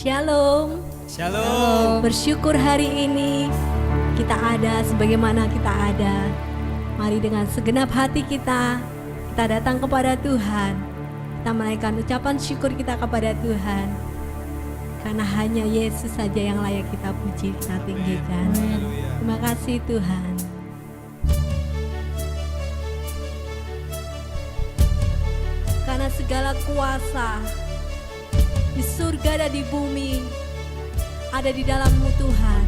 Shalom. Shalom. Bersyukur hari ini kita ada sebagaimana kita ada. Mari dengan segenap hati kita datang kepada Tuhan. Kita menaikkan ucapan syukur kita kepada Tuhan. Karena hanya Yesus saja yang layak kita puji, kita tinggikan. Terima kasih Tuhan. Karena segala kuasa di surga dan di bumi ada di dalam-Mu Tuhan.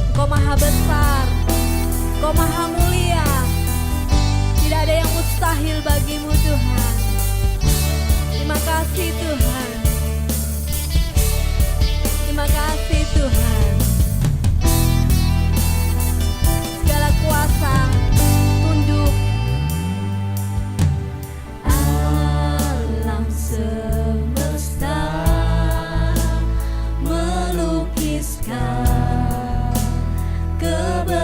Engkau maha besar, Engkau maha mulia. Tidak ada yang mustahil bagimu Tuhan. Terima kasih Tuhan. Terima kasih Tuhan. Segala kuasa tunduk. Alam semesta melukiskan kebenaran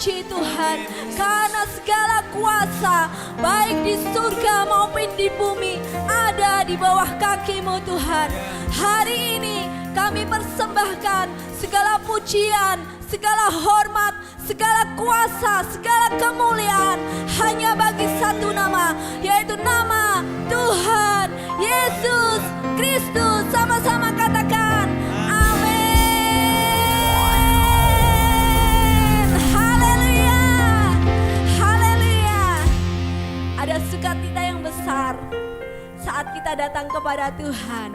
puji Tuhan, karena segala kuasa baik di surga maupun di bumi ada di bawah kaki-Mu Tuhan. Hari ini kami persembahkan segala pujian, segala hormat, segala kuasa, segala kemuliaan hanya bagi satu nama, yaitu nama Tuhan Yesus Kristus. Sama-sama katakan amin. Haleluya, haleluya. Ada sukacita yang besar saat kita datang kepada Tuhan.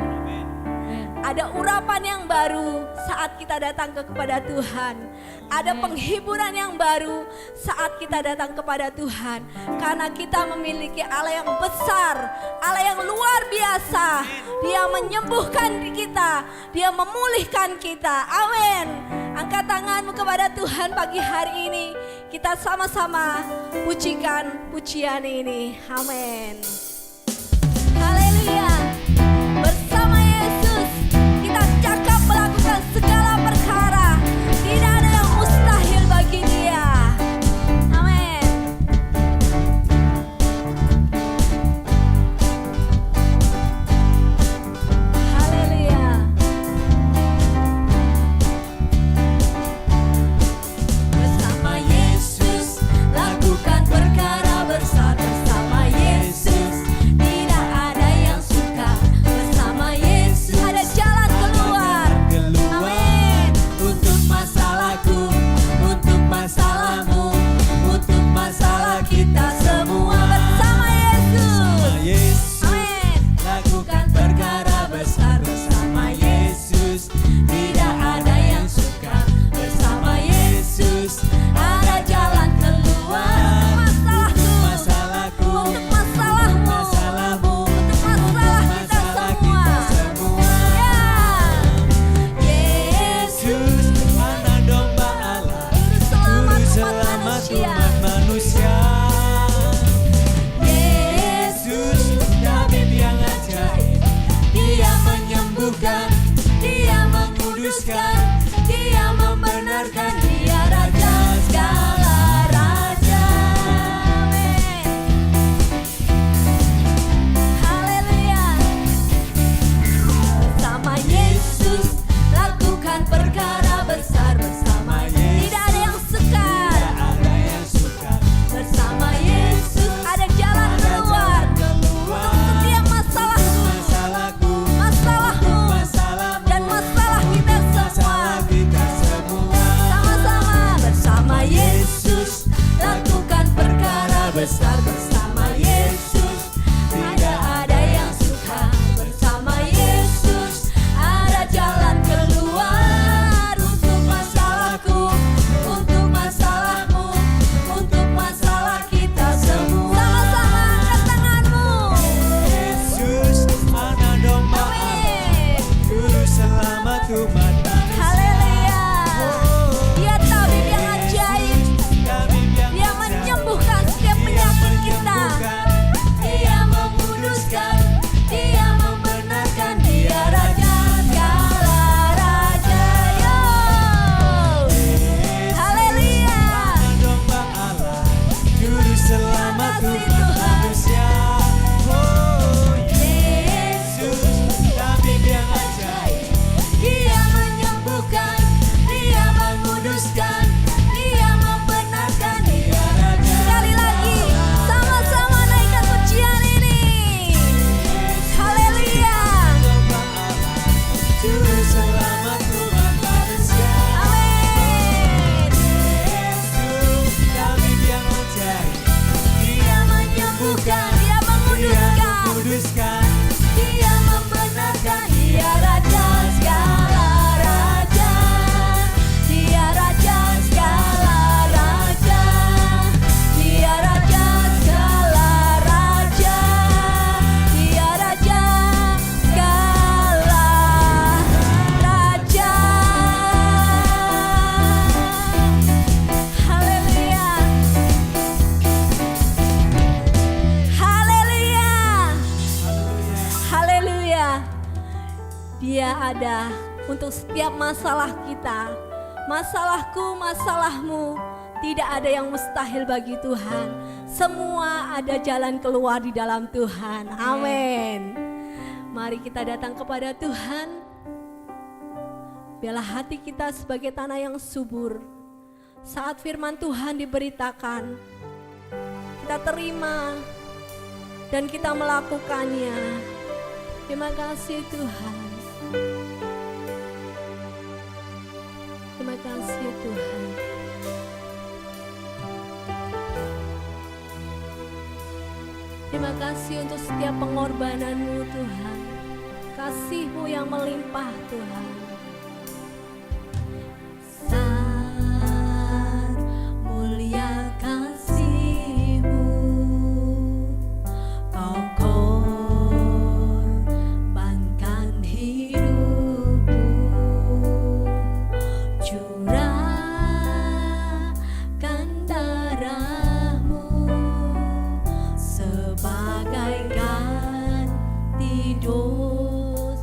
Ada urapan yang baru saat kita datang kepada Tuhan. Ada penghiburan yang baru saat kita datang kepada Tuhan. Karena kita memiliki Allah yang besar, Allah yang luar biasa. Dia menyembuhkan kita, Dia memulihkan kita. Amin. Angkat tanganmu kepada Tuhan pagi hari ini. Kita sama-sama pujikan pujian ini. Amin. Haleluya. Bersama Yesus kita cakap melakukan segala perkara. Tidak ada yang mustahil bagi Dia. Amin. Haleluya. Bersama Yesus lakukan perkara besar. Bersama Yesus tidak ada yang suka. Bersama Yesus ada jalan keluar. Amin. Untuk masalahku, untuk masalahmu, untuk masalah kita semua. Bersama Yesus. Bersama Yesus Amin. lakukan perkara besar. Bersama Yesus tidak ada yang suka. Bersama Yesus ada jalan keluar. Masalahku, Masalahku, untuk masalahmu, masalahmu, untuk masalah kita semua. Ya. Yesus, anak domba Allah, Juru Juru selamat umat selamat manusia. umat manusia. Yesus, tabib yang ajaib, Dia menyembuhkan, Dia menguduskan, Dia membenarkan, Dia Raja segala raja. Amin. Haleluya. Bersama Yesus lakukan perkara besar. Bersama Yesus tidak ada yang sukar. Tak ada yang suka. Bersama Yesus ada jalan keluar. Untuk setiap masalahku, Masalahku, masalahmu, masalahmu, dan masalah kita semua. masalah kita semua. Sama-sama bersama Yesus lakukan perkara besar. Bersama Yesus tidak ada yang suka. Bersama Yesus ada jalan keluar. Untuk masalahku, untuk masalahmu, untuk masalah kita semua. Sama-sama angkat tanganmu. Yesus, anak domba Allah, Amin. Juru selamat umat manusia. Haleluya. Dia tabib yang ajaib. Tabib yang Dia ajaib, menyembuhkan setiap Dia penyakit kita. menyembuhkan, Dia menguduskan, Dia membenarkan, Dia Raja segala raja. Yo. Haleluya. anak domba Allah, Juru selamat Terima kasih, umat Tuhan. manusia. Oh, Yesus, tabib yang ajaib, Dia menyembuhkan, Dia menguduskan, Dia membenarkan, Dia Raja. Sekali lagi, sama-sama naikkan pujian ini. Haleluya. domba Allah, Juru selamat umat manusia. Amin. Yesus, tabib yang ajaib, Dia menyembuhkan, Dia Dia menguduskan, menguduskan, Dia membenarkan, Dia Raja segala raja. Dia Raja segala raja. Dia Raja segala raja. Dia Raja segala raja. Haleluya. Haleluya. Haleluya. Dia ada untuk setiap masalah kita. Masalahku, masalahmu, Tidak ada yang mustahil bagi Tuhan. Semua ada jalan keluar di dalam Tuhan. Amin. Mari kita datang kepada Tuhan. Biarlah hati kita sebagai tanah yang subur. Saat firman Tuhan diberitakan, kita terima dan kita melakukannya. Terima kasih Tuhan. Terima kasih Tuhan. Terima kasih untuk setiap pengorbanan-Mu Tuhan. Kasih-Mu yang melimpah Tuhan. Besar mulia kasih-Mu, Kau korbankan hidupmu, curahkan darah-Mu sebagai ganti dosaku.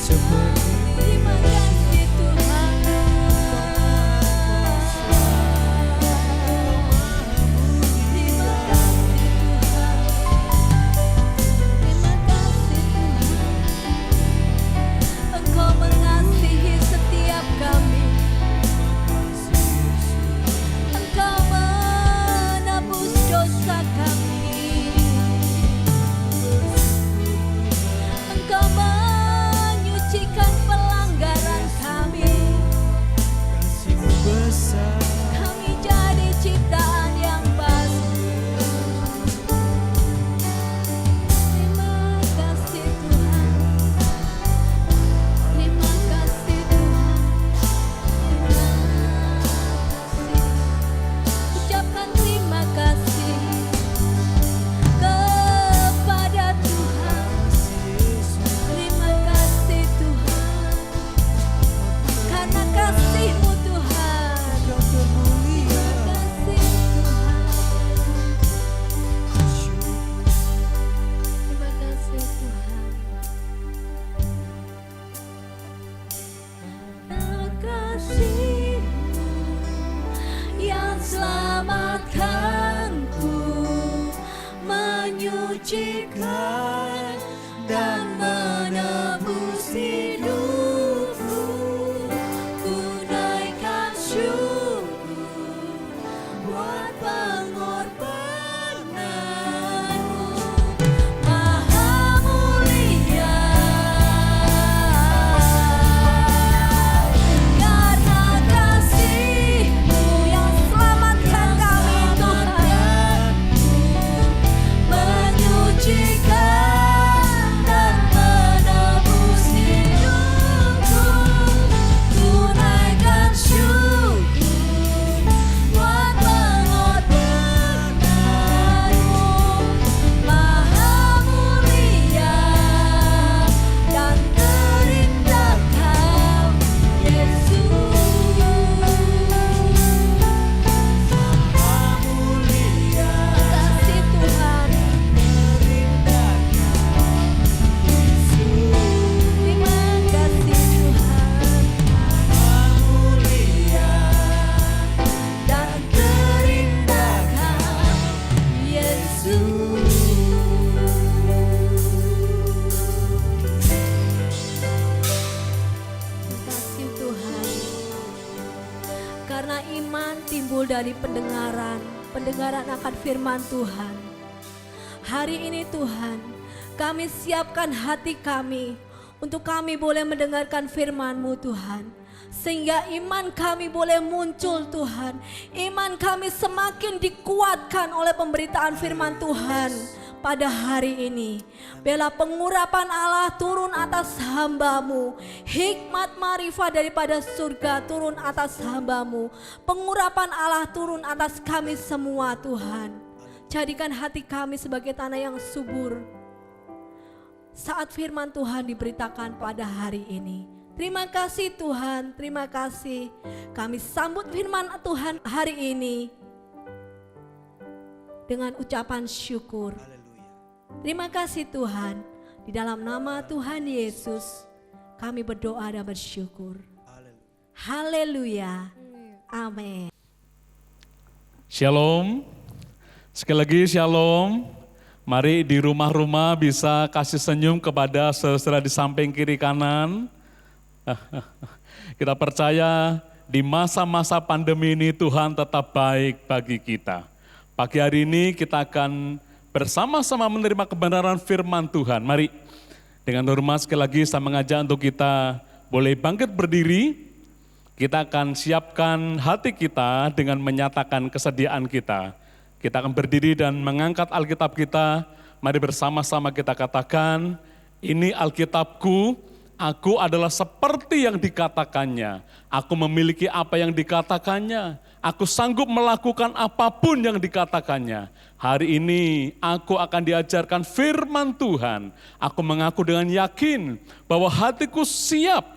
seperti Terima kasih Tuhan. Terima kasih Tuhan. Terima kasih Tuhan. Engkau mengasihi setiap kami. Engkau menebus dosa kami. Engkau menyucikan pelanggaran kami. kasih-Mu besar. Kami jadi ciptaan yang baru. Terima kasih Tuhan. Terima kasih Tuhan. Terima kasih. Ucapkan terima kasih kepada Tuhan. Terima kasih Tuhan. Karena kasih-Mu Tuhan. Kau termulia. Terima kasih Tuhan. Terima kasih Tuhan. Karena kasih-Mu yang selamatkanku, menyucikan dan menebus hidupku. Ku naikkan syukur buat pengorbanan-Mu. Maha mulia. Karena kasih-Mu yang selamatkan kami Tuhan, menyucikan dan menebus hidupku. Ku naikkan syukur buat pengorbanan-Mu. Maha mulia dan terindah Kau, Yesus. Maha mulia, Kasih Tuhan. terindah Terima kasih Tuhan. Maha mulia, Dan terindah Kau, Yesus. Terima kasih Tuhan. Karena iman timbul dari pendengaran, pendengaran akan firman Tuhan. Hari ini Tuhan, kami siapkan hati kami untuk kami boleh mendengarkan firman-Mu Tuhan. Sehingga iman kami boleh muncul Tuhan. Iman kami semakin dikuatkan oleh pemberitaan firman Tuhan pada hari ini. Bela pengurapan Allah turun atas hamba-Mu. Hikmat marifat daripada surga turun atas hamba-Mu. Pengurapan Allah turun atas kami semua Tuhan. Jadikan hati kami sebagai tanah yang subur saat firman Tuhan diberitakan pada hari ini. Terima kasih Tuhan, terima kasih. Kami sambut firman Tuhan hari ini dengan ucapan syukur. Terima kasih Tuhan. Di dalam nama Tuhan Yesus kami berdoa dan bersyukur. Haleluya. Amin. Shalom. Sekali lagi shalom. Mari di rumah-rumah bisa kasih senyum kepada saudara di samping kiri kanan. Kita percaya di masa-masa pandemi ini Tuhan tetap baik bagi kita. Pagi hari ini kita akan bersama-sama menerima kebenaran firman Tuhan. Mari dengan hormat sekali lagi saya mengajak untuk kita boleh bangkit berdiri. Kita akan siapkan hati kita dengan menyatakan kesediaan kita. Kita akan berdiri dan mengangkat Alkitab kita. Mari bersama-sama kita katakan, ini Alkitabku, aku adalah seperti yang dikatakannya. Aku memiliki apa yang dikatakannya. Aku sanggup melakukan apapun yang dikatakannya. Hari ini aku akan diajarkan firman Tuhan. Aku mengaku dengan yakin bahwa hatiku siap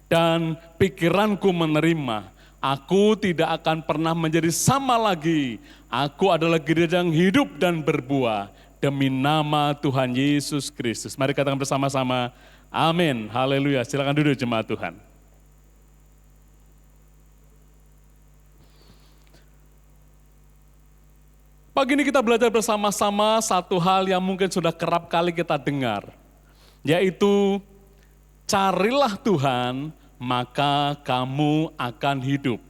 dan pikiranku menerima. Aku tidak akan pernah menjadi sama lagi. Aku adalah gereja yang hidup dan berbuah demi nama Tuhan Yesus Kristus. Mari katakan bersama-sama, Amin, haleluya. Silakan duduk jemaat Tuhan. Pagi ini kita belajar bersama-sama satu hal yang mungkin sudah kerap kali kita dengar, yaitu carilah Tuhan, maka kamu akan hidup.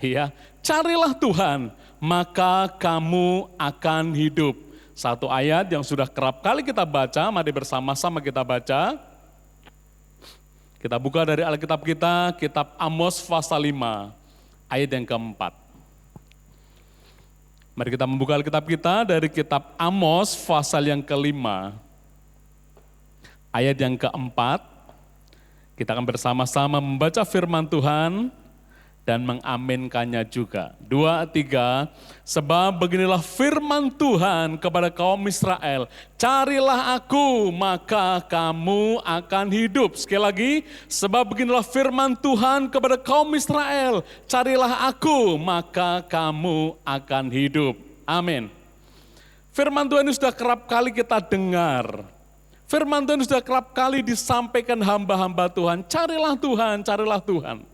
Ya, carilah Tuhan, maka kamu akan hidup. Satu ayat yang sudah kerap kali kita baca, mari bersama-sama kita baca. Kita buka dari Alkitab kita, kitab Amos pasal 5, ayat yang keempat. Mari kita membuka Alkitab kita dari kitab Amos pasal yang kelima, ayat yang keempat. Kita akan bersama-sama membaca firman Tuhan dan mengaminkannya juga. 2, 3, sebab beginilah firman Tuhan kepada kaum Israel, carilah aku maka kamu akan hidup. Sekali lagi, sebab beginilah firman Tuhan kepada kaum Israel, carilah aku maka kamu akan hidup. Amin. Firman Tuhan ini sudah kerap kali kita dengar. Firman Tuhan sudah kerap kali disampaikan hamba-hamba Tuhan, carilah Tuhan, carilah Tuhan.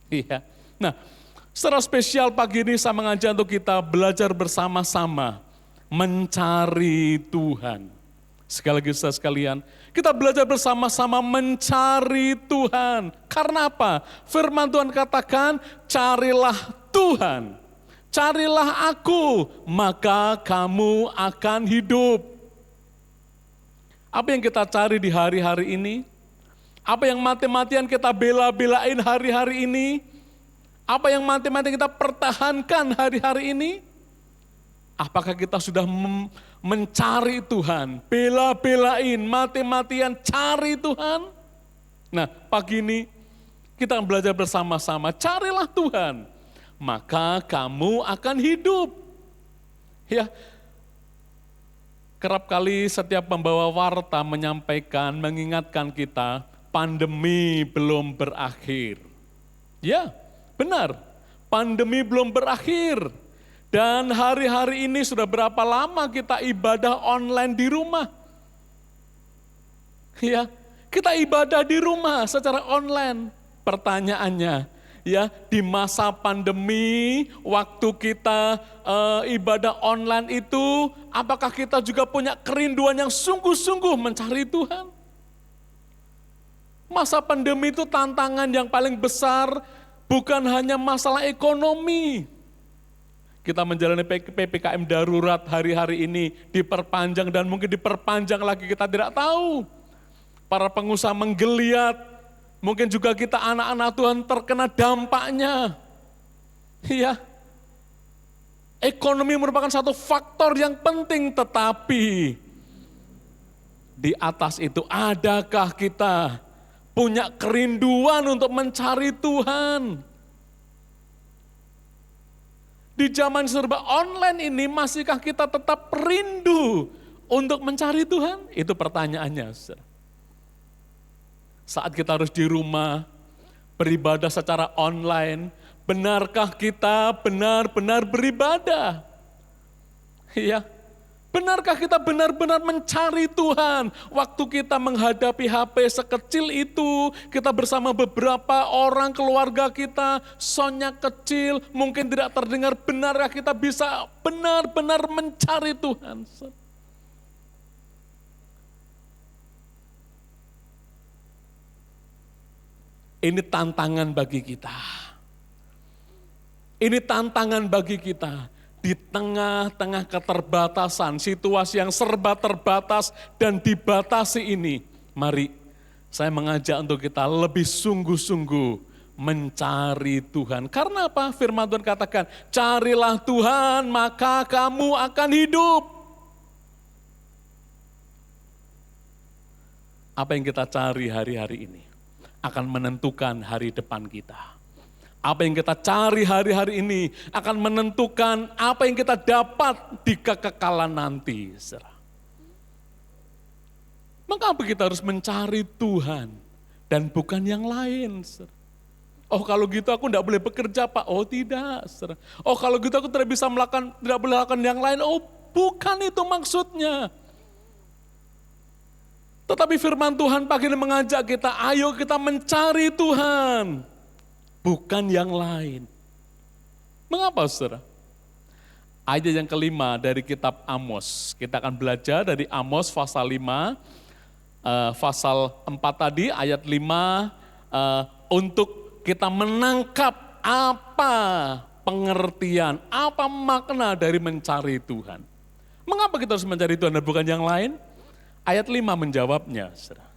Iya. Nah, secara spesial pagi ini saya mengajak untuk kita belajar bersama-sama mencari Tuhan. Sekali lagi saudara sekalian, kita belajar bersama-sama mencari Tuhan. Karena apa? Firman Tuhan katakan, carilah Tuhan, carilah aku, maka kamu akan hidup. Apa yang kita cari di hari-hari ini? Apa yang mati-matian kita bela-belain hari-hari ini? Apa yang mati-matian kita pertahankan hari-hari ini? Apakah kita sudah mencari Tuhan, bela-belain, mati-matian cari Tuhan? Nah, pagi ini kita akan belajar bersama-sama, carilah Tuhan, maka kamu akan hidup. Ya, kerap kali setiap pembawa warta menyampaikan, mengingatkan kita, pandemi belum berakhir. Ya, benar, pandemi belum berakhir. Dan hari-hari ini sudah berapa lama kita ibadah online di rumah? Ya, kita ibadah di rumah secara online. Pertanyaannya, ya, di masa pandemi, waktu kita ibadah online itu, apakah kita juga punya kerinduan yang sungguh-sungguh mencari Tuhan? Masa pandemi itu tantangan yang paling besar, bukan hanya masalah ekonomi. Kita menjalani PPKM darurat hari-hari ini diperpanjang dan mungkin diperpanjang lagi kita tidak tahu. Para pengusaha menggeliat, mungkin juga kita anak-anak Tuhan terkena dampaknya. Iya. Ekonomi merupakan satu faktor yang penting, tetapi di atas itu adakah kita punya kerinduan untuk mencari Tuhan? Di zaman serba online ini, masihkah kita tetap rindu untuk mencari Tuhan? Itu pertanyaannya. Saat kita harus di rumah, beribadah secara online, benarkah kita benar-benar beribadah? Iya. Benarkah kita benar-benar mencari Tuhan? Waktu kita menghadapi HP sekecil itu, kita bersama beberapa orang keluarga kita, soundnya kecil, mungkin tidak terdengar, benarkah kita bisa benar-benar mencari Tuhan? Ini tantangan bagi kita. Ini tantangan bagi kita. Di tengah-tengah keterbatasan, situasi yang serba terbatas dan dibatasi ini, mari saya mengajak untuk kita lebih sungguh-sungguh mencari Tuhan. Karena apa? Firman Tuhan katakan, carilah Tuhan maka kamu akan hidup. Apa yang kita cari hari-hari ini akan menentukan hari depan kita. Apa yang kita cari hari-hari ini akan menentukan apa yang kita dapat di kekekalan nanti. Mengapa kita harus mencari Tuhan dan bukan yang lain? Oh kalau gitu aku tidak boleh bekerja Pak. Oh tidak. Oh kalau gitu aku tidak bisa tidak boleh melakukan yang lain. Oh bukan itu maksudnya. Tetapi firman Tuhan pagi ini mengajak kita, ayo kita mencari Tuhan, bukan yang lain. Mengapa saudara? Ayat yang kelima dari kitab Amos. Kita akan belajar dari Amos pasal 5, pasal 4 tadi, ayat 5, untuk kita menangkap apa pengertian, apa makna dari mencari Tuhan. Mengapa kita harus mencari Tuhan dan bukan yang lain? Ayat 5 menjawabnya. Saudara.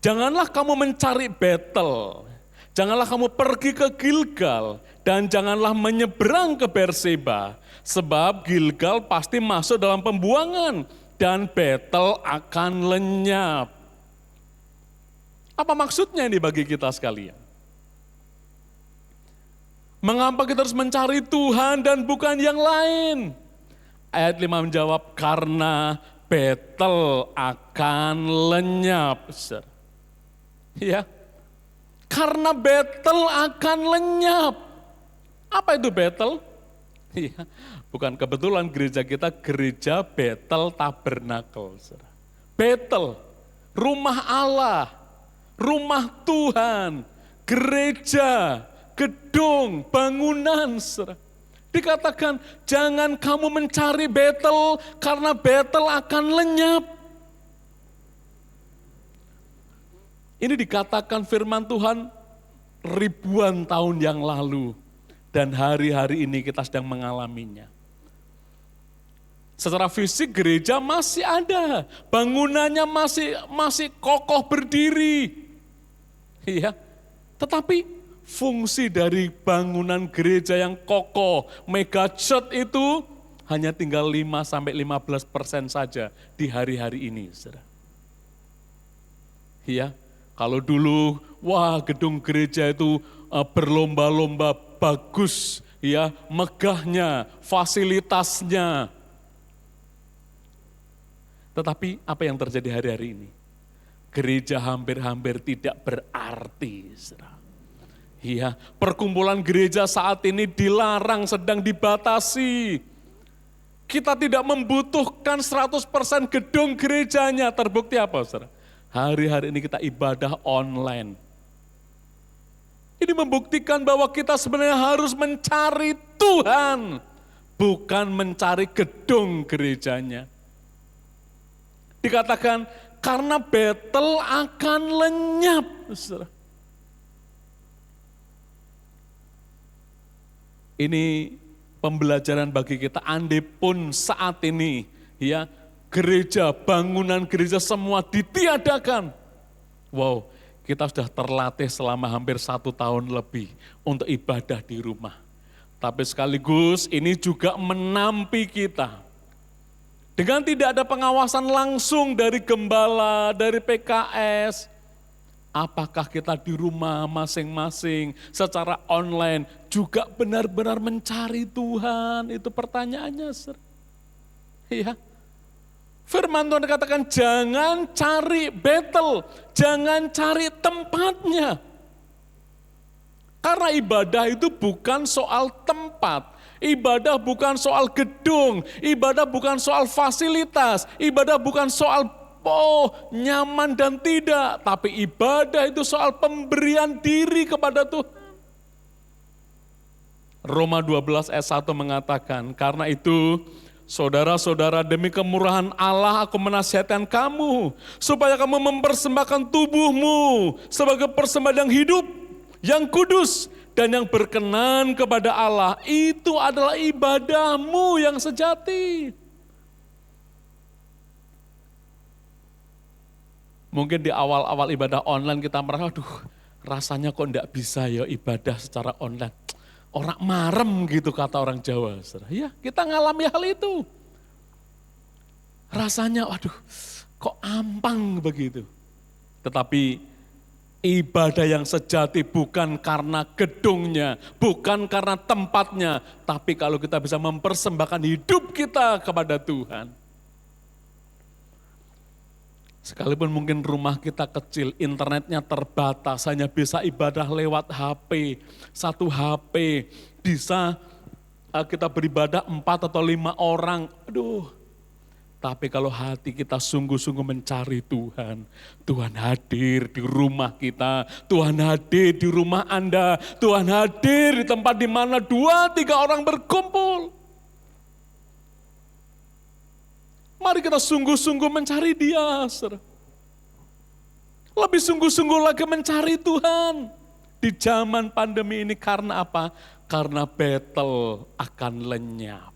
Janganlah kamu mencari Betel, janganlah kamu pergi ke Gilgal, dan janganlah menyeberang ke Berseba, sebab Gilgal pasti masuk dalam pembuangan, dan Betel akan lenyap. Apa maksudnya ini bagi kita sekalian? Mengapa kita harus mencari Tuhan dan bukan yang lain? Ayat 5 menjawab, karena Betel akan lenyap. Ya, karena Betel akan lenyap. Apa itu Betel? Ya, bukan kebetulan gereja kita gereja Betel Tabernakel. Betel, rumah Allah, rumah Tuhan, gereja, gedung, bangunan. Dikatakan, jangan kamu mencari Betel, karena Betel akan lenyap. Ini dikatakan firman Tuhan ribuan tahun yang lalu, dan hari-hari ini kita sedang mengalaminya. Secara fisik gereja masih ada, bangunannya masih kokoh berdiri. Iya, tetapi fungsi dari bangunan gereja yang kokoh, mega church itu hanya tinggal 5-15% saja di hari-hari ini. Saudara. Ya, kalau dulu, wah gedung gereja itu berlomba-lomba bagus, ya megahnya, fasilitasnya. Tetapi apa yang terjadi hari-hari ini? Gereja hampir-hampir tidak berarti. Saudara. Iya, perkumpulan gereja saat ini dilarang, sedang dibatasi. Kita tidak membutuhkan 100% gedung gerejanya. Terbukti apa, saudara? Hari-hari ini kita ibadah online. Ini membuktikan bahwa kita sebenarnya harus mencari Tuhan, bukan mencari gedung gerejanya. Dikatakan, karena Betel akan lenyap, saudara. Ini pembelajaran bagi kita, andai pun saat ini ya gereja, bangunan gereja semua ditiadakan. Wow, kita sudah terlatih selama hampir 1 tahun lebih untuk ibadah di rumah. Tapi sekaligus ini juga menampi kita. Dengan tidak ada pengawasan langsung dari gembala, dari PKS, apakah kita di rumah masing-masing secara online juga benar-benar mencari Tuhan? Itu pertanyaannya. Iya. Firman Tuhan katakan jangan cari Betel, jangan cari tempatnya. Karena ibadah itu bukan soal tempat, ibadah bukan soal gedung, ibadah bukan soal fasilitas, ibadah bukan soal nyaman dan tidak, tapi ibadah itu soal pemberian diri kepada Tuhan. Roma 12 ayat 1 mengatakan, karena itu saudara-saudara demi kemurahan Allah aku menasihatkan kamu, supaya kamu mempersembahkan tubuhmu sebagai persembahan yang hidup, yang kudus, dan yang berkenan kepada Allah. Itu adalah ibadahmu yang sejati. Mungkin di awal-awal ibadah online kita merasa, aduh rasanya kok enggak bisa ya ibadah secara online. Orang marem gitu kata orang Jawa. Ya kita ngalami hal itu. Rasanya aduh kok ampang begitu. Tetapi ibadah yang sejati bukan karena gedungnya, bukan karena tempatnya. Tapi kalau kita bisa mempersembahkan hidup kita kepada Tuhan. Sekalipun mungkin rumah kita kecil, internetnya terbatas, hanya bisa ibadah lewat HP. 1 HP bisa kita beribadah 4 atau 5 orang. Aduh, Tapi kalau hati kita sungguh-sungguh mencari Tuhan, Tuhan hadir di rumah kita, Tuhan hadir di rumah Anda, Tuhan hadir di tempat di mana 2-3 orang berkumpul. Mari kita sungguh-sungguh mencari Dia, saudara. Lebih sungguh-sungguh lagi mencari Tuhan di zaman pandemi ini. Karena apa? Karena battle akan lenyap.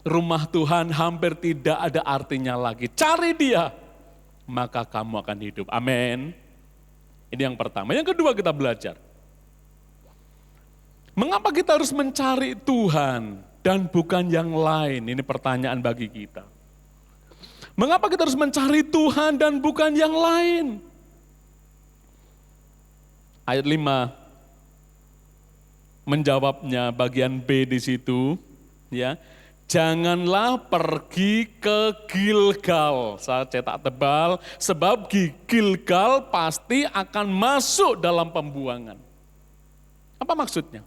Rumah Tuhan hampir tidak ada artinya lagi. Cari Dia, maka kamu akan hidup. Amin. Ini yang pertama. Yang kedua kita belajar. Mengapa kita harus mencari Tuhan dan bukan yang lain? Ini pertanyaan bagi kita. Mengapa kita harus mencari Tuhan dan bukan yang lain? Ayat 5 menjawabnya bagian B di situ, ya. Janganlah pergi ke Gilgal. Saya cetak tebal, sebab Gilgal pasti akan masuk dalam pembuangan. Apa maksudnya?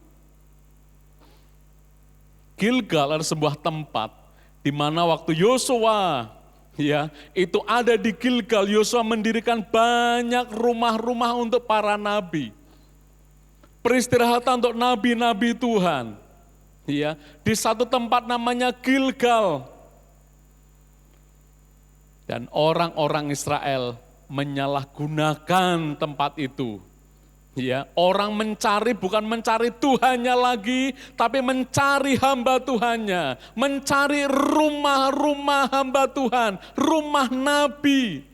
Gilgal adalah sebuah tempat di mana waktu Yosua, ya, itu ada di Gilgal, Yosua mendirikan banyak rumah-rumah untuk para nabi. Peristirahatan untuk nabi-nabi Tuhan. Ya, di satu tempat namanya Gilgal. Dan orang-orang Israel menyalahgunakan tempat itu. Ya, orang mencari bukan mencari Tuhannya lagi, tapi mencari hamba Tuhannya, mencari rumah-rumah hamba Tuhan, rumah nabi.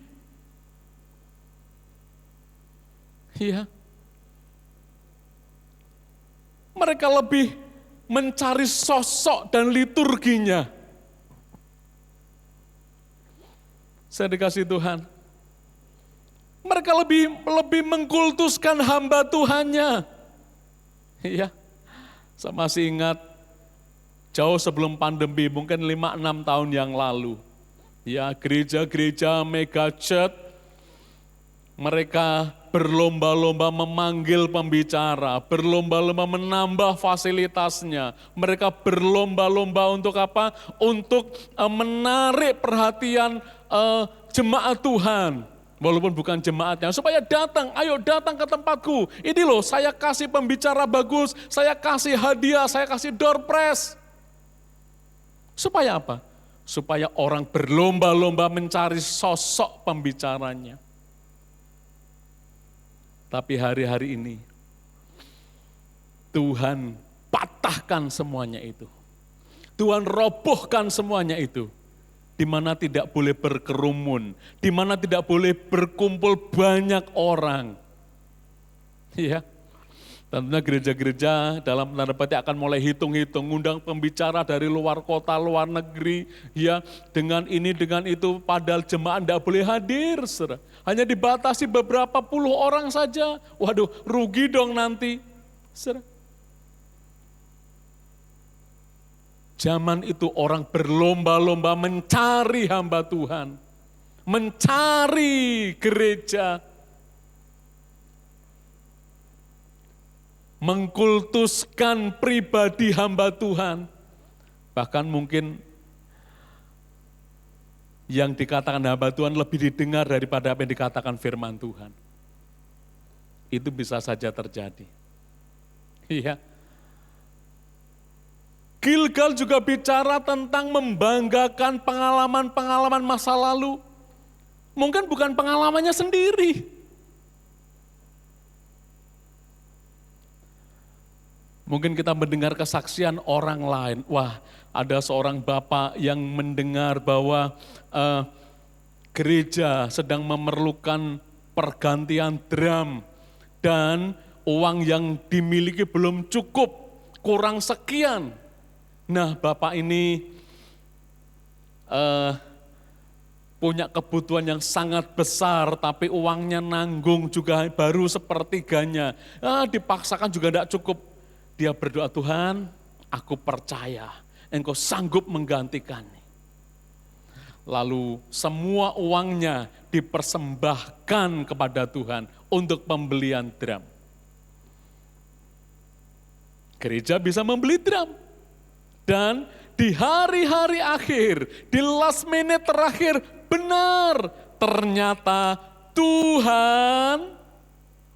Ya. Mereka lebih mencari sosok dan liturginya. Saya dikasih Tuhan. Mereka lebih mengkultuskan hamba Tuhannya. Iya. Saya masih ingat jauh sebelum pandemi, mungkin 5-6 tahun yang lalu. Ya, gereja-gereja mega church, mereka berlomba-lomba memanggil pembicara, berlomba-lomba menambah fasilitasnya. Mereka berlomba-lomba untuk apa? Untuk menarik perhatian jemaat Tuhan. Walaupun bukan jemaatnya, supaya datang, ayo datang ke tempatku. Ini loh, saya kasih pembicara bagus, saya kasih hadiah, saya kasih door prize. Supaya apa? Supaya orang berlomba-lomba mencari sosok pembicaranya. Tapi hari-hari ini Tuhan patahkan semuanya itu. Tuhan robohkan semuanya itu. Di mana tidak boleh berkerumun, di mana tidak boleh berkumpul banyak orang. Ya. Tentunya gereja-gereja dalam tanda petik akan mulai hitung-hitung, ngundang pembicara dari luar kota, luar negeri, ya, dengan ini, dengan itu, padahal jemaat tidak boleh hadir, saudara. Hanya dibatasi beberapa puluh orang saja. Waduh, rugi dong nanti. Saudara. Zaman itu orang berlomba-lomba mencari hamba Tuhan. Mencari gereja. Mengkultuskan pribadi hamba Tuhan. Bahkan mungkin yang dikatakan hamba Tuhan lebih didengar daripada apa yang dikatakan firman Tuhan. Itu bisa saja terjadi. Iya. Gilgal juga bicara tentang membanggakan pengalaman-pengalaman masa lalu. Mungkin bukan pengalamannya sendiri. Mungkin kita mendengar kesaksian orang lain. Wah, ada seorang bapak yang mendengar bahwa gereja sedang memerlukan pergantian drum dan uang yang dimiliki belum cukup, kurang sekian. Nah, bapak ini punya kebutuhan yang sangat besar, tapi uangnya nanggung juga baru sepertiganya. Dipaksakan juga tidak cukup. Dia berdoa, Tuhan, aku percaya Engkau sanggup menggantikannya. Lalu semua uangnya dipersembahkan kepada Tuhan untuk pembelian drum. Gereja bisa membeli drum. Dan di hari-hari akhir, di last minute terakhir, benar ternyata Tuhan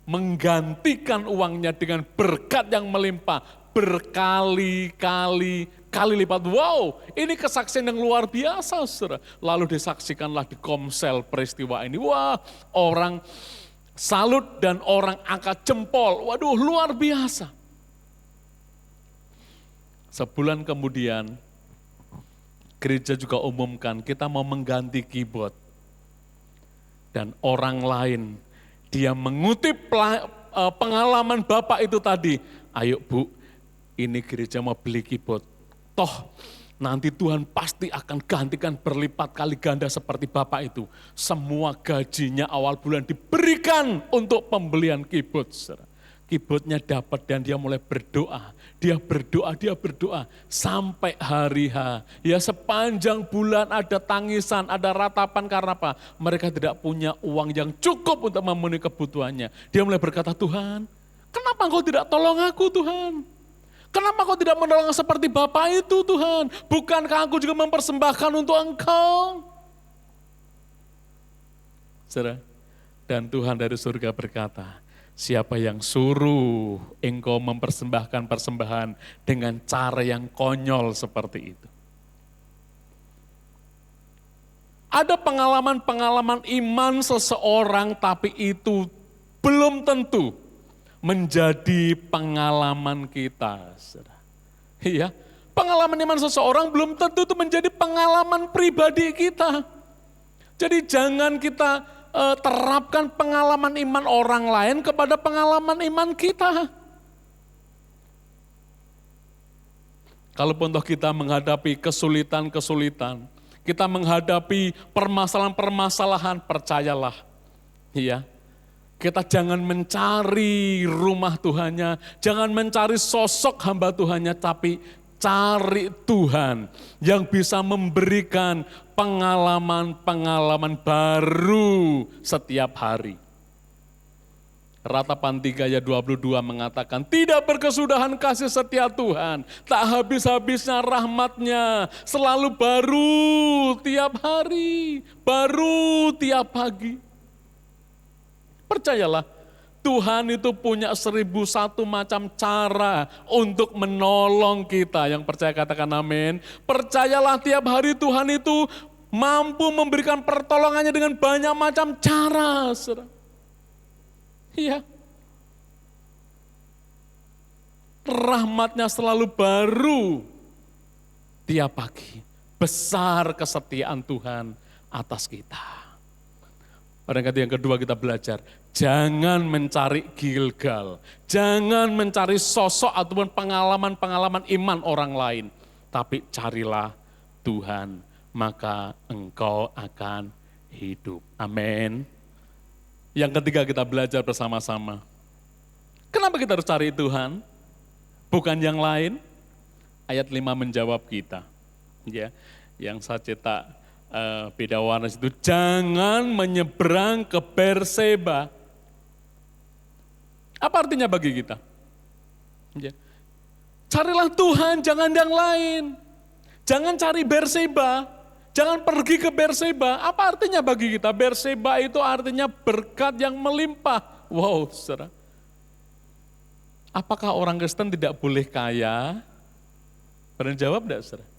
menggantikan uangnya dengan berkat yang melimpah berkali-kali lipat. Wow, ini kesaksian yang luar biasa, saudara. Lalu disaksikanlah di Komsel peristiwa ini. Wah, orang salut dan orang angkat jempol. Waduh, luar biasa. Sebulan kemudian, gereja juga umumkan kita mau mengganti keyboard. Dan orang lain, dia mengutip pengalaman Bapak itu tadi. Ayo Bu, ini gereja mau beli keyboard. Toh nanti Tuhan pasti akan gantikan berlipat kali ganda seperti Bapak itu. Semua gajinya awal bulan diberikan untuk pembelian keyboard. Keyboardnya dapat dan dia mulai berdoa. Dia berdoa sampai hari H. Ya sepanjang bulan ada tangisan, ada ratapan karena apa? Mereka tidak punya uang yang cukup untuk memenuhi kebutuhannya. Dia mulai berkata, Tuhan, kenapa Engkau tidak tolong aku Tuhan? Kenapa Engkau tidak menolong seperti Bapak itu Tuhan? Bukankah aku juga mempersembahkan untuk Engkau? Saudara, dan Tuhan dari surga berkata, siapa yang suruh engkau mempersembahkan persembahan dengan cara yang konyol seperti itu? Ada pengalaman-pengalaman iman seseorang tapi itu belum tentu menjadi pengalaman kita. Iya, pengalaman iman seseorang belum tentu itu menjadi pengalaman pribadi kita. Jadi jangan kita terapkan pengalaman iman orang lain kepada pengalaman iman kita. Kalaupun toh kita menghadapi kesulitan-kesulitan, kita menghadapi permasalahan-permasalahan, percayalah, ya, kita jangan mencari rumah Tuhannya, jangan mencari sosok hamba Tuhannya, tapi cari Tuhan yang bisa memberikan pengalaman-pengalaman baru setiap hari. Ratapan 3 ayat 22 mengatakan, tidak berkesudahan kasih setia Tuhan, tak habis-habisnya rahmatnya, selalu baru tiap hari, baru tiap pagi. Percayalah, Tuhan itu punya 1001 macam cara untuk menolong kita. Yang percaya katakan amin. Percayalah tiap hari Tuhan itu mampu memberikan pertolongannya dengan banyak macam cara. Iya. Rahmatnya selalu baru tiap pagi. Besar kesetiaan Tuhan atas kita. Pada yang kedua kita belajar, jangan mencari Gilgal, jangan mencari sosok ataupun pengalaman-pengalaman iman orang lain, tapi carilah Tuhan, maka engkau akan hidup. Amin. Yang ketiga kita belajar bersama-sama. Kenapa kita harus cari Tuhan? Bukan yang lain. Ayat 5 menjawab kita. Ya, yang saya cetak beda warna itu, jangan menyeberang ke Berseba. Apa artinya bagi kita? Ya. Carilah Tuhan, jangan yang lain. Jangan cari Berseba, jangan pergi ke Berseba. Apa artinya bagi kita? Berseba itu artinya berkat yang melimpah. Wow, saudara. Apakah orang Kristen tidak boleh kaya? Pernah jawab enggak, saudara?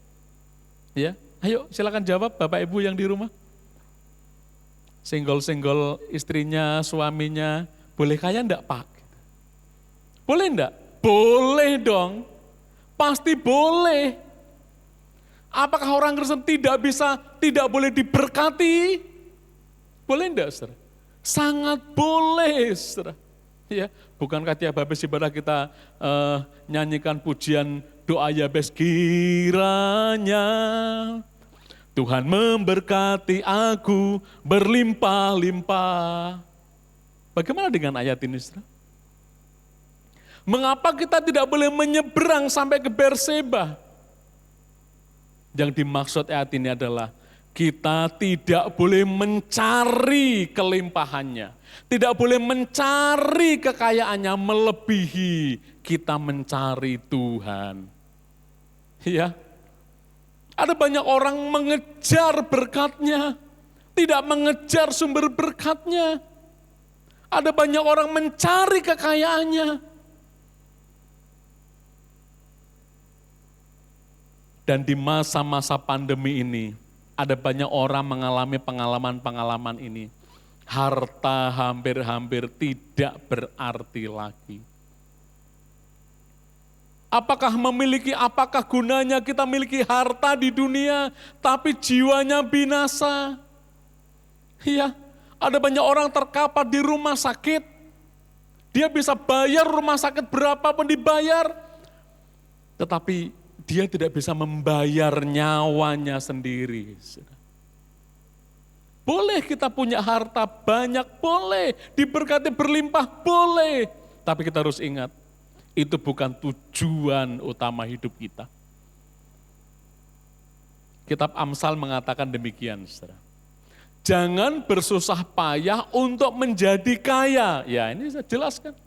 Ya. Ayo silakan jawab Bapak Ibu yang di rumah. Senggol-senggol istrinya, suaminya, boleh kaya enggak Pak? Boleh enggak? Boleh dong, pasti boleh. Apakah orang Kristen tidak boleh diberkati? Boleh enggak, saudara? Sangat boleh, saudara. Ya, bukankah tiap habis ibadah kita nyanyikan pujian doa Yabes, kiranya Tuhan memberkati aku berlimpah-limpah. Bagaimana dengan ayat ini, saudara? Mengapa kita tidak boleh menyeberang sampai ke Berseba? Yang dimaksud ayat ini adalah kita tidak boleh mencari kelimpahannya. Tidak boleh mencari kekayaannya melebihi kita mencari Tuhan. Ya. Ada banyak orang mengejar berkatnya, tidak mengejar sumber berkatnya. Ada banyak orang mencari kekayaannya. Dan di masa-masa pandemi ini, ada banyak orang mengalami pengalaman-pengalaman ini. Harta hampir-hampir tidak berarti lagi. Apakah gunanya kita memiliki harta di dunia, tapi jiwanya binasa? Iya, ada banyak orang terkapar di rumah sakit. Dia bisa bayar rumah sakit berapapun dibayar, tetapi dia tidak bisa membayar nyawanya sendiri. Boleh kita punya harta banyak, boleh. Diberkati berlimpah, boleh. Tapi kita harus ingat, itu bukan tujuan utama hidup kita. Kitab Amsal mengatakan demikian, saudara. Jangan bersusah payah untuk menjadi kaya. Ya, ini saya jelaskan.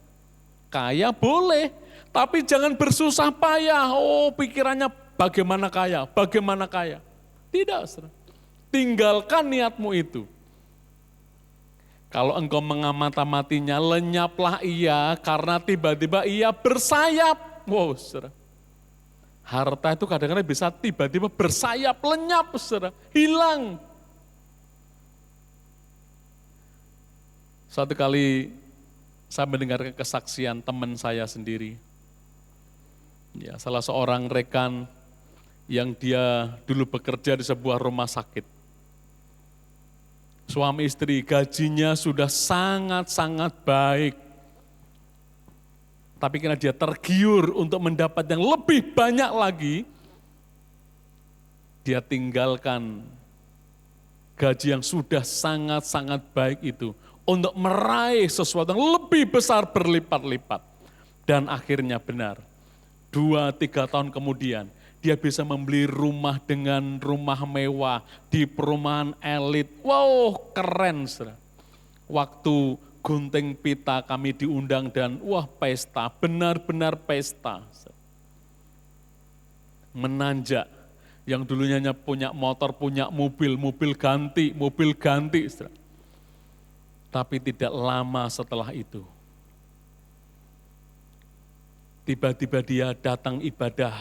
Kaya boleh, tapi jangan bersusah payah. Oh, pikirannya bagaimana kaya, bagaimana kaya. Tidak, saudara. Tinggalkan niatmu itu. Kalau engkau mengamati-matinya, lenyaplah ia karena tiba-tiba ia bersayap. Wow, saudara. Harta itu kadang-kadang bisa tiba-tiba bersayap, lenyap, saudara. Hilang. Suatu kali saya mendengarkan kesaksian teman saya sendiri. Ya, salah seorang rekan yang dia dulu bekerja di sebuah rumah sakit. Suami istri gajinya sudah sangat-sangat baik. Tapi karena dia tergiur untuk mendapat yang lebih banyak lagi, dia tinggalkan gaji yang sudah sangat-sangat baik itu untuk meraih sesuatu yang lebih besar berlipat-lipat. Dan akhirnya benar, 2-3 tahun kemudian, dia bisa membeli rumah dengan rumah mewah di perumahan elit. Wow, keren, saudara. Waktu gunting pita kami diundang dan wah pesta, benar-benar pesta. Menanjak, yang dulunya punya motor, punya mobil ganti, saudara. Tapi tidak lama setelah itu, tiba-tiba dia datang ibadah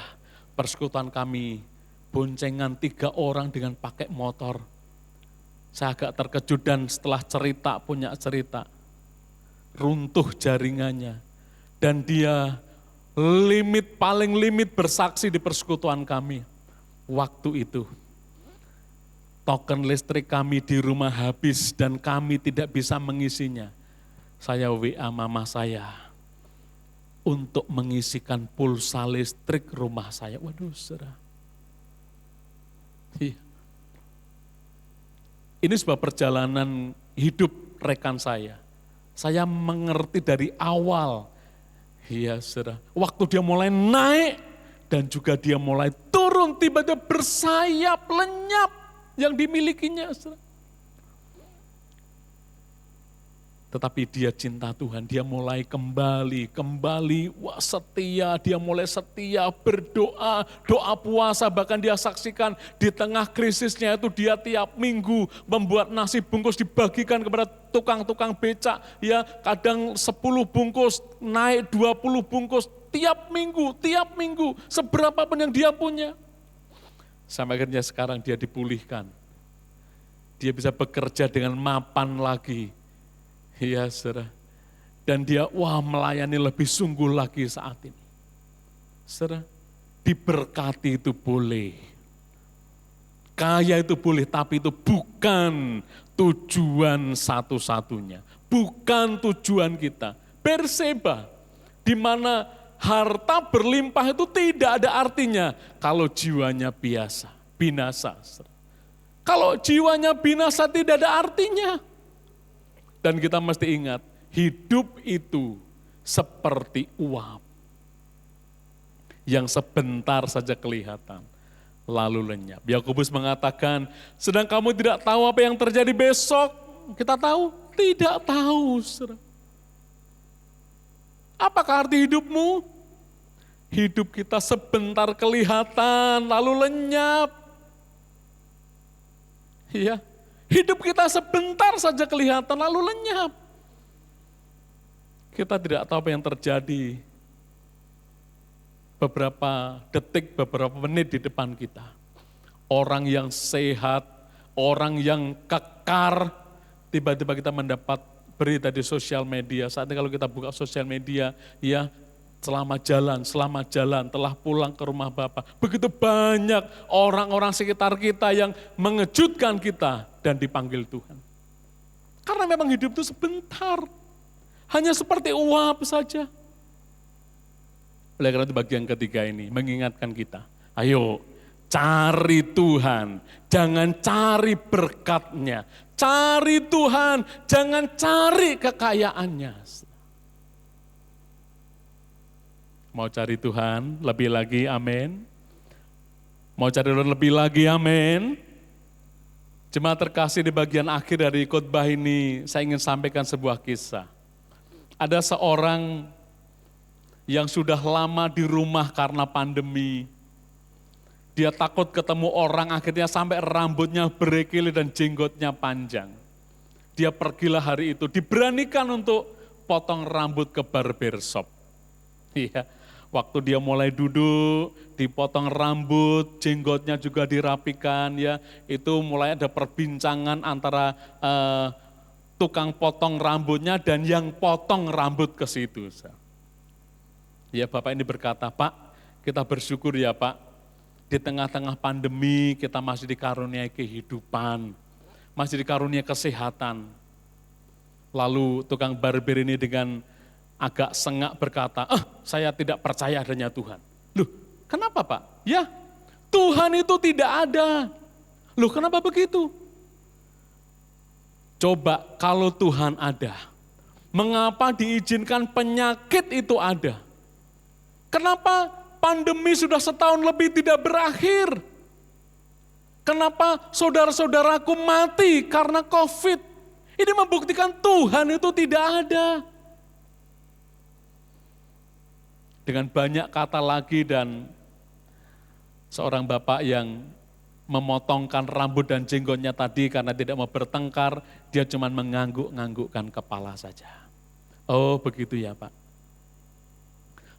persekutuan kami, boncengan 3 orang dengan pakai motor. Saya agak terkejut dan setelah punya cerita, runtuh jaringannya. Dan dia paling limit bersaksi di persekutuan kami. Waktu itu, token listrik kami di rumah habis dan kami tidak bisa mengisinya. Saya WA mama saya untuk mengisikan pulsa listrik rumah saya. Waduh, saudara. Ini sebuah perjalanan hidup rekan saya. Saya mengerti dari awal. Iya, saudara. Waktu dia mulai naik dan juga dia mulai turun, tiba-tiba bersayap, lenyap yang dimilikinya, saudara. Tetapi dia cinta Tuhan, dia mulai kembali, wah setia, dia mulai setia, berdoa, doa puasa, bahkan dia saksikan di tengah krisisnya itu dia tiap minggu membuat nasi bungkus dibagikan kepada tukang-tukang becak, ya kadang 10 bungkus, naik 20 bungkus, tiap minggu, seberapa pun yang dia punya. Sampai akhirnya sekarang dia dipulihkan, dia bisa bekerja dengan mapan lagi. Iya, saudara. Dan dia melayani lebih sungguh lagi saat ini. Saudara, diberkati itu boleh. Kaya itu boleh, tapi itu bukan tujuan satu-satunya. Bukan tujuan kita. Berseba, di mana harta berlimpah itu tidak ada artinya kalau jiwanya binasa. Saudara. Kalau jiwanya binasa tidak ada artinya. Dan kita mesti ingat, hidup itu seperti uap. Yang sebentar saja kelihatan, lalu lenyap. Yakobus mengatakan, sedang kamu tidak tahu apa yang terjadi besok. Kita tahu? Tidak tahu. Apakah arti hidupmu? Hidup kita sebentar kelihatan, lalu lenyap. Ya, hidup kita sebentar saja kelihatan lalu lenyap. Kita tidak tahu apa yang terjadi beberapa detik, beberapa menit di depan kita. Orang yang sehat, orang yang kekar, tiba-tiba kita mendapat berita di sosial media. Saat ini kalau kita buka sosial media, ya selamat jalan, telah pulang ke rumah Bapa. Begitu banyak orang-orang sekitar kita yang mengejutkan kita dan dipanggil Tuhan. Karena memang hidup itu sebentar, hanya seperti uap saja. Oleh karena itu bagian ketiga ini mengingatkan kita, ayo cari Tuhan, jangan cari berkatnya. Cari Tuhan, jangan cari kekayaannya. Mau cari Tuhan lebih lagi, amin. Mau cari Tuhan lebih lagi, amin. Jemaat terkasih, di bagian akhir dari khotbah ini saya ingin sampaikan sebuah kisah. Ada seorang yang sudah lama di rumah karena pandemi. Dia takut ketemu orang, akhirnya sampai rambutnya berekili dan jenggotnya panjang. Dia pergilah hari itu, diberanikan untuk potong rambut ke barbershop. Iya, waktu dia mulai duduk, dipotong rambut, jenggotnya juga dirapikan, ya, itu mulai ada perbincangan antara tukang potong rambutnya dan yang potong rambut ke situ. Ya, Bapak ini berkata, Pak, kita bersyukur ya Pak, di tengah-tengah pandemi kita masih dikaruniai kehidupan, masih dikaruniai kesehatan. Lalu tukang barber ini dengan agak sengak berkata, saya tidak percaya adanya Tuhan. Loh, kenapa Pak? Ya, Tuhan itu tidak ada. Loh, kenapa begitu? Coba kalau Tuhan ada, mengapa diizinkan penyakit itu ada? Kenapa pandemi sudah setahun lebih tidak berakhir? Kenapa saudara-saudaraku mati karena COVID? Ini membuktikan Tuhan itu tidak ada. Dengan banyak kata lagi dan seorang bapak yang memotongkan rambut dan jenggotnya tadi karena tidak mau bertengkar, dia cuma mengangguk-anggukkan kepala saja. Oh begitu ya Pak.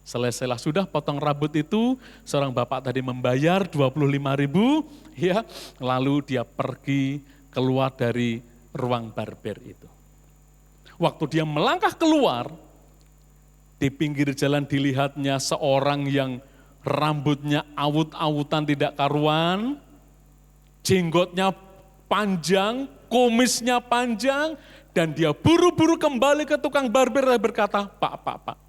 Selesailah sudah potong rambut itu, seorang bapak tadi membayar 25.000, ya, lalu dia pergi keluar dari ruang barber itu. Waktu dia melangkah keluar, di pinggir jalan dilihatnya seorang yang rambutnya awut-awutan tidak karuan, jenggotnya panjang, kumisnya panjang, dan dia buru-buru kembali ke tukang barber dan berkata, Pak,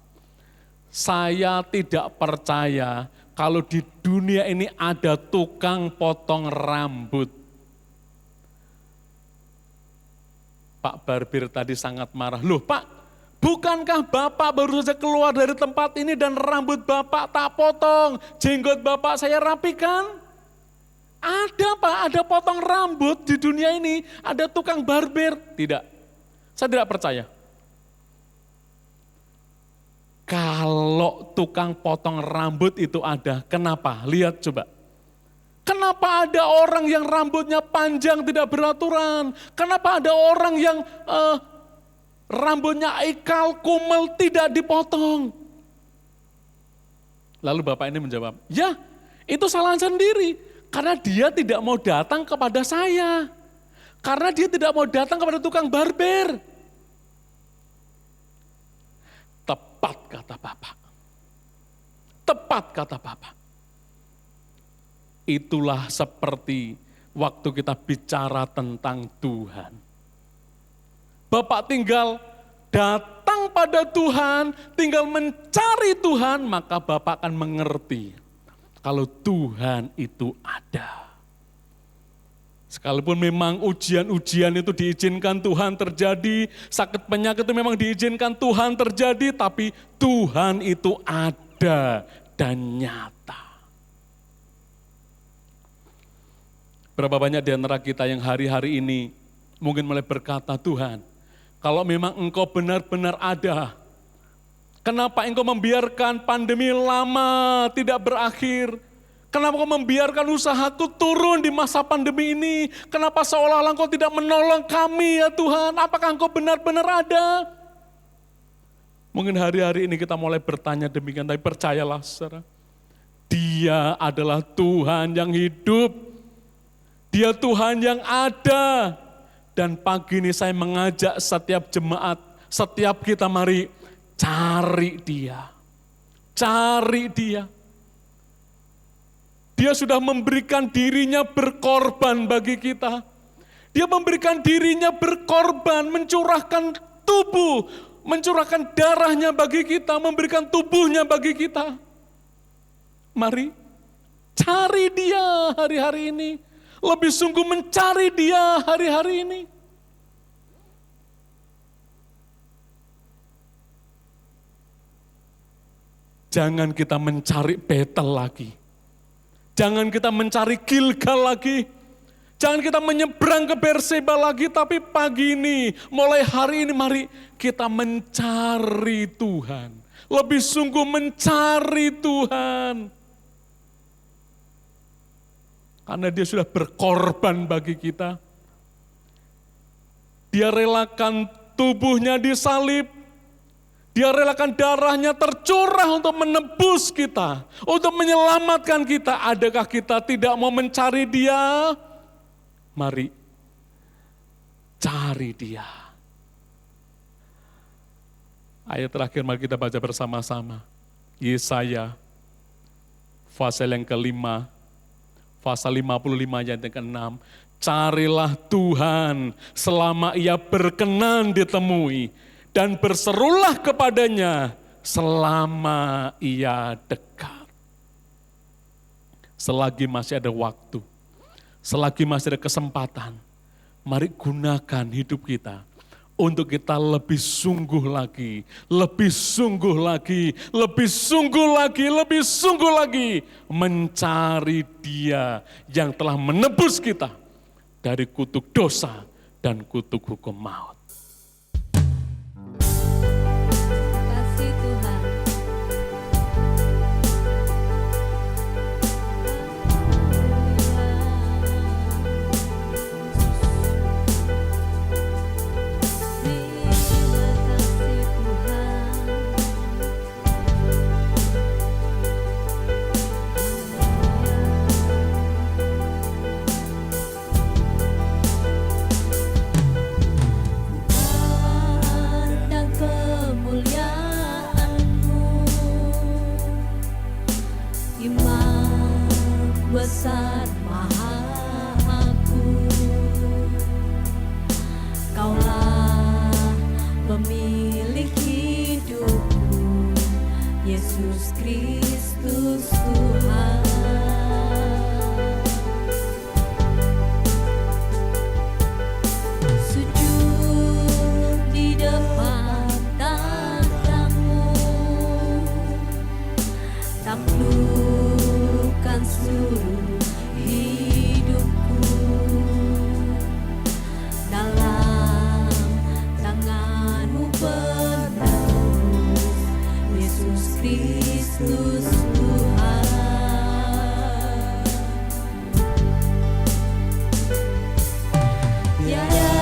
saya tidak percaya kalau di dunia ini ada tukang potong rambut. Pak barber tadi sangat marah. Loh Pak, bukankah Bapak baru saja keluar dari tempat ini dan rambut Bapak tak potong, jenggot Bapak saya rapikan? Ada Pak, ada potong rambut di dunia ini, ada tukang barber. Tidak, saya tidak percaya. Kalau tukang potong rambut itu ada, kenapa? Lihat coba. Kenapa ada orang yang rambutnya panjang tidak beraturan? Kenapa ada orang yang rambutnya ikal, kumel, tidak dipotong? Lalu bapak ini menjawab, ya itu salah sendiri. Karena dia tidak mau datang kepada saya. Karena dia tidak mau datang kepada tukang barber. Tepat kata Bapak. Tepat kata Bapak. Itulah seperti waktu kita bicara tentang Tuhan. Bapak tinggal datang pada Tuhan, tinggal mencari Tuhan, maka Bapak akan mengerti kalau Tuhan itu ada. Sekalipun memang ujian-ujian itu diizinkan Tuhan terjadi, sakit penyakit itu memang diizinkan Tuhan terjadi, tapi Tuhan itu ada dan nyata. Berapa banyak di antara kita yang hari-hari ini mungkin mulai berkata, Tuhan, kalau memang Engkau benar-benar ada, kenapa Engkau membiarkan pandemi lama tidak berakhir? Kenapa Kau membiarkan usahaku turun di masa pandemi ini? Kenapa seolah-olah Engkau tidak menolong kami ya Tuhan? Apakah Engkau benar-benar ada? Mungkin hari-hari ini kita mulai bertanya demikian, tapi percayalah saudara. Dia adalah Tuhan yang hidup. Dia Tuhan yang ada. Dan pagi ini saya mengajak setiap jemaat, setiap kita mari cari Dia. Cari Dia. Dia sudah memberikan dirinya berkorban bagi kita. Dia memberikan dirinya berkorban, mencurahkan tubuh, mencurahkan darahnya bagi kita, memberikan tubuhnya bagi kita. Mari cari Dia hari-hari ini. Lebih sungguh mencari Dia hari-hari ini. Jangan kita mencari Betel lagi. Jangan kita mencari Gilgal lagi. Jangan kita menyeberang ke Berseba lagi. Tapi pagi ini, mulai hari ini mari kita mencari Tuhan. Lebih sungguh mencari Tuhan. Karena Dia sudah berkorban bagi kita. Dia relakan tubuhnya disalib. Dia relakan darahnya tercurah untuk menebus kita, untuk menyelamatkan kita. Adakah kita tidak mau mencari Dia? Mari cari Dia. Ayat terakhir mari kita baca bersama-sama. Yesaya pasal yang kelima, pasal 55 ayat yang ke-6. Carilah Tuhan selama Ia berkenan ditemui. Dan berserulah kepadanya selama Ia dekat. Selagi masih ada waktu, selagi masih ada kesempatan, mari gunakan hidup kita untuk kita lebih sungguh lagi, lebih sungguh lagi, lebih sungguh lagi, lebih sungguh lagi mencari Dia yang telah menebus kita dari kutuk dosa dan kutuk hukum maut. Kasih Tuhan. Pandang kemuliaan-Mu, Imam besar maha agung. Kaulah pemilik hidupku, Yesus Kristus Tuhan. Sujud di depan tahta-Mu, taklukkan seluruh hidupku. Dalam tangan-Mu penebus, Yesus Kristus Tuhan. Tiada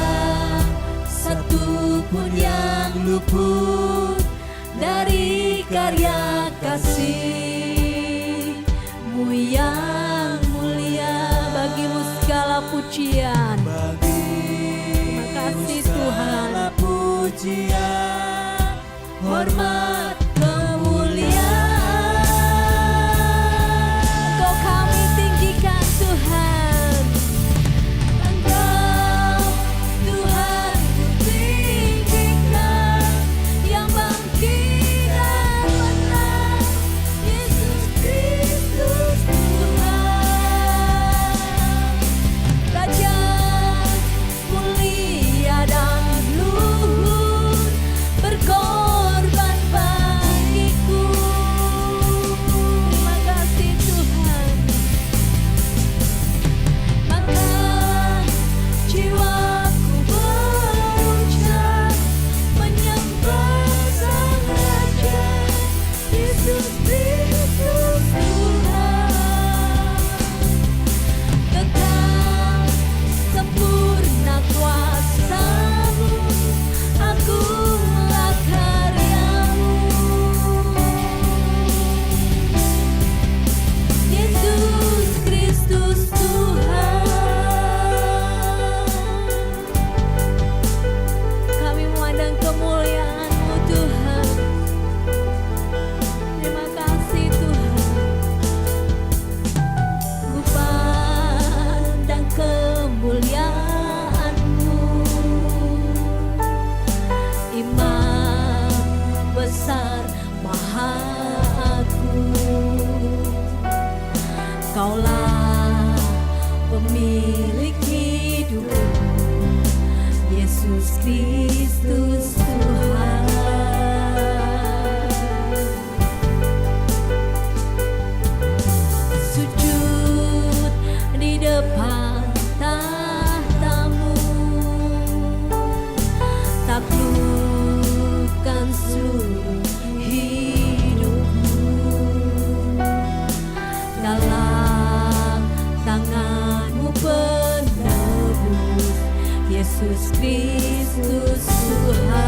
satu pun yang luput dari karya kasih-Mu yang mulia. Bagi-Mu segala pujian. Terima kasih Tuhan. Pujian, Hormat kemuliaan Engkau kami tinggikan Tuhan. Engkau Tuhan ku tinggikan, yang bangkit dan menang, Yesus Kristus Tuhan. Raja mulia dan luhur, berkorban besar, maha agung. Kaulah pemilik hidup, Yesus Kristus Tuhan. Sujud di depan tahtamu, taklukkan seluruh hidupmu dalam tanganmu penebus, Yesus Kristus Tuhan.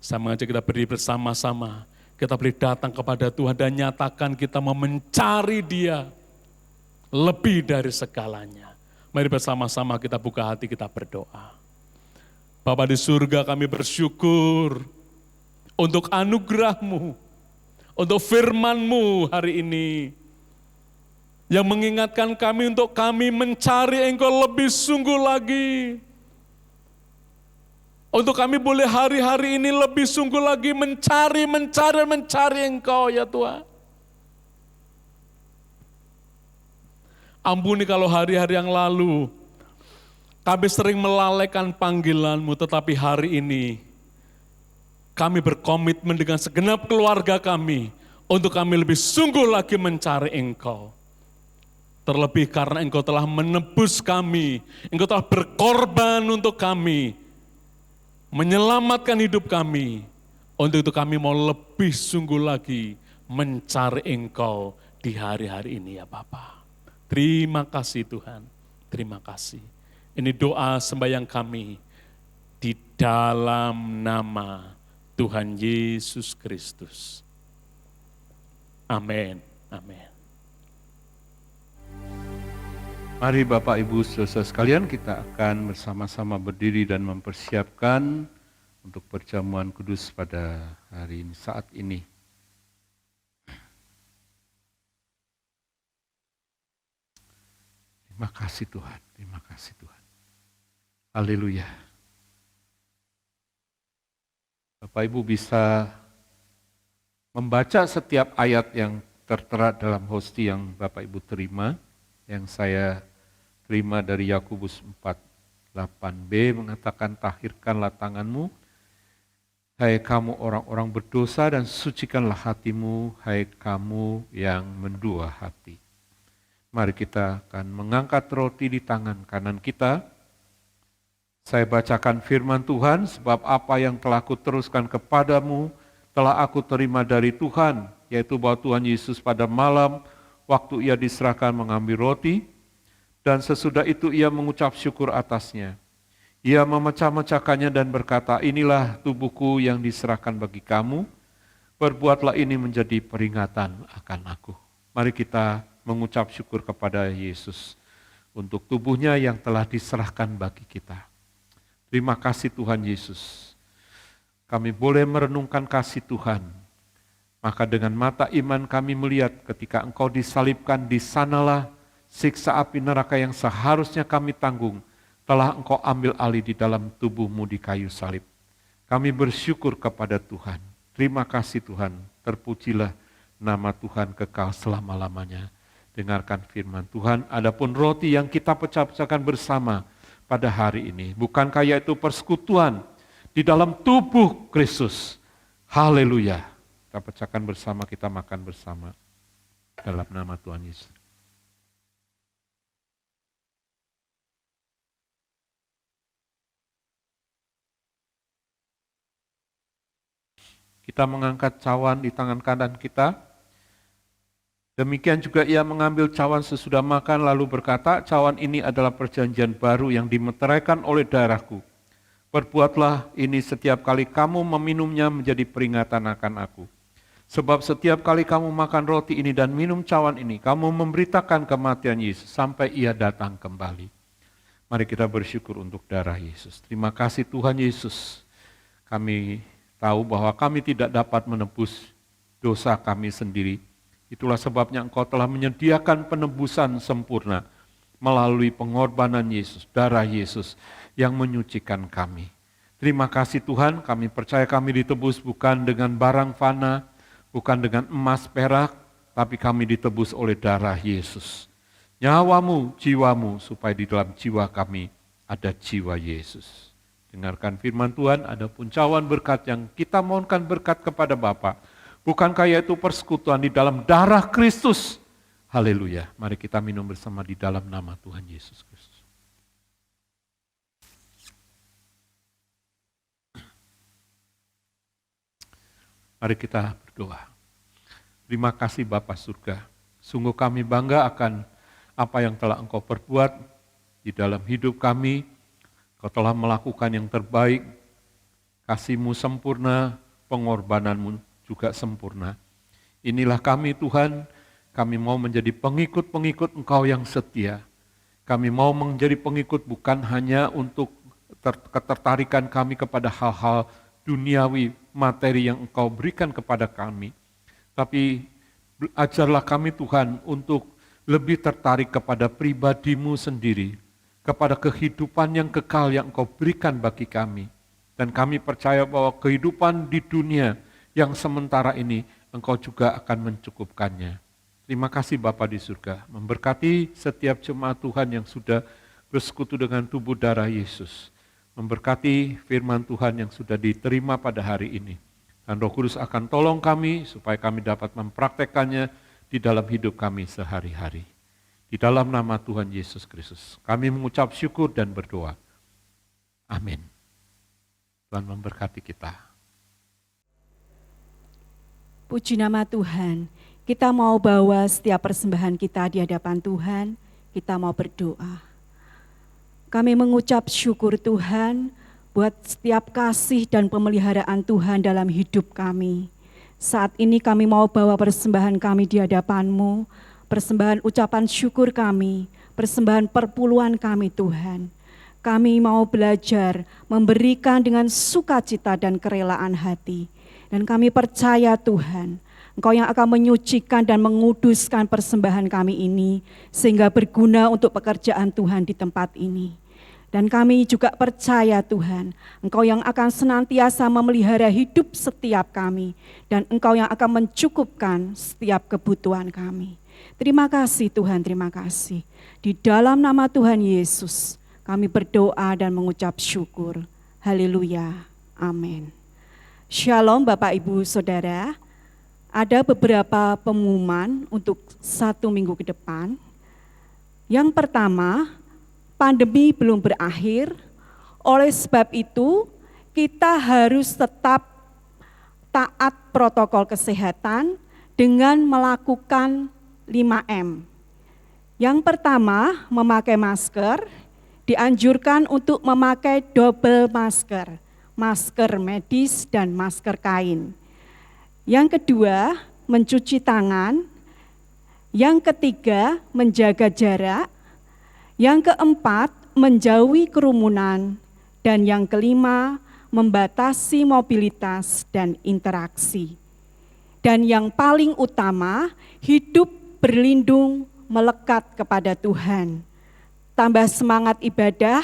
Saya mengajak kita berdiri bersama-sama. Kita boleh datang kepada Tuhan dan nyatakan kita mau mencari Dia lebih dari segalanya. Mari bersama-sama kita buka hati, kita berdoa. Bapa di surga, kami bersyukur untuk anugerah-Mu, untuk firman-Mu hari ini, yang mengingatkan kami untuk kami mencari Engkau lebih sungguh lagi. Untuk kami boleh hari-hari ini lebih sungguh lagi mencari Engkau ya Tuhan. Ampuni kalau hari-hari yang lalu kami sering melalaikan panggilan-Mu, tetapi hari ini kami berkomitmen dengan segenap keluarga kami untuk kami lebih sungguh lagi mencari Engkau. Terlebih karena Engkau telah menebus kami, Engkau telah berkorban untuk kami, menyelamatkan hidup kami. Untuk itu kami mau lebih sungguh lagi mencari Engkau di hari-hari ini ya Bapa. Terima kasih Tuhan, terima kasih. Ini doa sembahyang kami di dalam nama Tuhan Yesus Kristus. Amin, amin. Mari Bapak Ibu Saudara sekalian, kita akan bersama-sama berdiri dan mempersiapkan untuk perjamuan kudus pada hari ini, saat ini. Terima kasih Tuhan, terima kasih Tuhan. Haleluya. Bapak Ibu bisa membaca setiap ayat yang tertera dalam hosti yang Bapak Ibu terima, yang saya terima dari Yakobus 4:8b mengatakan, tahirkanlah tanganmu, hai kamu orang-orang berdosa, dan sucikanlah hatimu, hai kamu yang mendua hati. Mari kita akan mengangkat roti di tangan kanan kita. Saya bacakan firman Tuhan, sebab apa yang telah kuteruskan kepadamu telah aku terima dari Tuhan, yaitu bahwa Tuhan Yesus pada malam waktu ia diserahkan mengambil roti, dan sesudah itu ia mengucap syukur atasnya. Ia memecah-mecahkannya dan berkata, inilah tubuhku yang diserahkan bagi kamu, perbuatlah ini menjadi peringatan akan aku. Mari kita mengucap syukur kepada Yesus untuk tubuhnya yang telah diserahkan bagi kita. Terima kasih Tuhan Yesus. Kami boleh merenungkan kasih Tuhan. Maka dengan mata iman kami melihat ketika Engkau disalibkan, di sanalah siksa api neraka yang seharusnya kami tanggung telah Engkau ambil alih di dalam tubuh-Mu di kayu salib. Kami bersyukur kepada Tuhan. Terima kasih Tuhan. Terpujilah nama Tuhan kekal selama-lamanya. Dengarkan firman Tuhan. Adapun roti yang kita pecah-pecahkan bersama pada hari ini, bukankah yaitu persekutuan di dalam tubuh Kristus? Haleluya. Kita pecahkan bersama, kita makan bersama. Dalam nama Tuhan Yesus. Kita mengangkat cawan di tangan kanan kita. Demikian juga ia mengambil cawan sesudah makan lalu berkata, cawan ini adalah perjanjian baru yang dimeteraikan oleh darahku. Perbuatlah ini setiap kali kamu meminumnya menjadi peringatan akan aku. Sebab setiap kali kamu makan roti ini dan minum cawan ini, kamu memberitakan kematian Yesus sampai ia datang kembali. Mari kita bersyukur untuk darah Yesus. Terima kasih Tuhan Yesus. Kami tahu bahwa kami tidak dapat menebus dosa kami sendiri. Itulah sebabnya Engkau telah menyediakan penebusan sempurna melalui pengorbanan Yesus, darah Yesus yang menyucikan kami. Terima kasih Tuhan, kami percaya kami ditebus bukan dengan barang fana, bukan dengan emas perak, tapi kami ditebus oleh darah Yesus. Nyawamu, jiwamu, supaya di dalam jiwa kami ada jiwa Yesus. Dengarkan firman Tuhan, adapun cawan berkat yang kita mohonkan berkat kepada Bapa. Bukankah yaitu persekutuan di dalam darah Kristus? Haleluya. Mari kita minum bersama di dalam nama Tuhan Yesus Kristus. Mari kita berdoa. Terima kasih Bapa surga. Sungguh kami bangga akan apa yang telah Engkau perbuat di dalam hidup kami. Engkau telah melakukan yang terbaik. Kasih-Mu sempurna. pengorbananmu juga sempurna. Inilah kami Tuhan, kami mau menjadi pengikut-pengikut Engkau yang setia. Kami mau menjadi pengikut bukan hanya untuk ketertarikan kami kepada hal-hal duniawi, materi yang Engkau berikan kepada kami. Tapi ajarlah kami Tuhan untuk lebih tertarik kepada pribadi-Mu sendiri, kepada kehidupan yang kekal yang Engkau berikan bagi kami. Dan kami percaya bahwa kehidupan di dunia yang sementara ini Engkau juga akan mencukupkannya. Terima kasih Bapa di surga, memberkati setiap jemaat Tuhan yang sudah bersekutu dengan tubuh darah Yesus. Memberkati firman Tuhan yang sudah diterima pada hari ini. Dan Roh Kudus akan tolong kami supaya kami dapat mempraktekkannya di dalam hidup kami sehari-hari. Di dalam nama Tuhan Yesus Kristus, kami mengucap syukur dan berdoa. Amin. Tuhan memberkati kita. Puji nama Tuhan, kita mau bawa setiap persembahan kita di hadapan Tuhan, kita mau berdoa. Kami mengucap syukur Tuhan, buat setiap kasih dan pemeliharaan Tuhan dalam hidup kami. Saat ini kami mau bawa persembahan kami di hadapan-Mu, persembahan ucapan syukur kami, persembahan perpuluhan kami Tuhan. Kami mau belajar memberikan dengan sukacita dan kerelaan hati. Dan kami percaya Tuhan, Engkau yang akan menyucikan dan menguduskan persembahan kami ini, sehingga berguna untuk pekerjaan Tuhan di tempat ini. Dan kami juga percaya Tuhan, Engkau yang akan senantiasa memelihara hidup setiap kami, dan Engkau yang akan mencukupkan setiap kebutuhan kami. Terima kasih Tuhan, terima kasih. Di dalam nama Tuhan Yesus, kami berdoa dan mengucap syukur. Haleluya, amin. Shalom Bapak Ibu Saudara, ada beberapa pengumuman untuk 1 minggu ke depan. Yang pertama, pandemi belum berakhir, oleh sebab itu kita harus tetap taat protokol kesehatan dengan melakukan 5M. Yang pertama, memakai masker, dianjurkan untuk memakai double masker, masker medis dan masker kain. Yang kedua, mencuci tangan. Yang ketiga, menjaga jarak. Yang keempat, menjauhi kerumunan. Dan yang kelima, membatasi mobilitas dan interaksi. Dan yang paling utama, hidup berlindung melekat kepada Tuhan. Tambah semangat ibadah,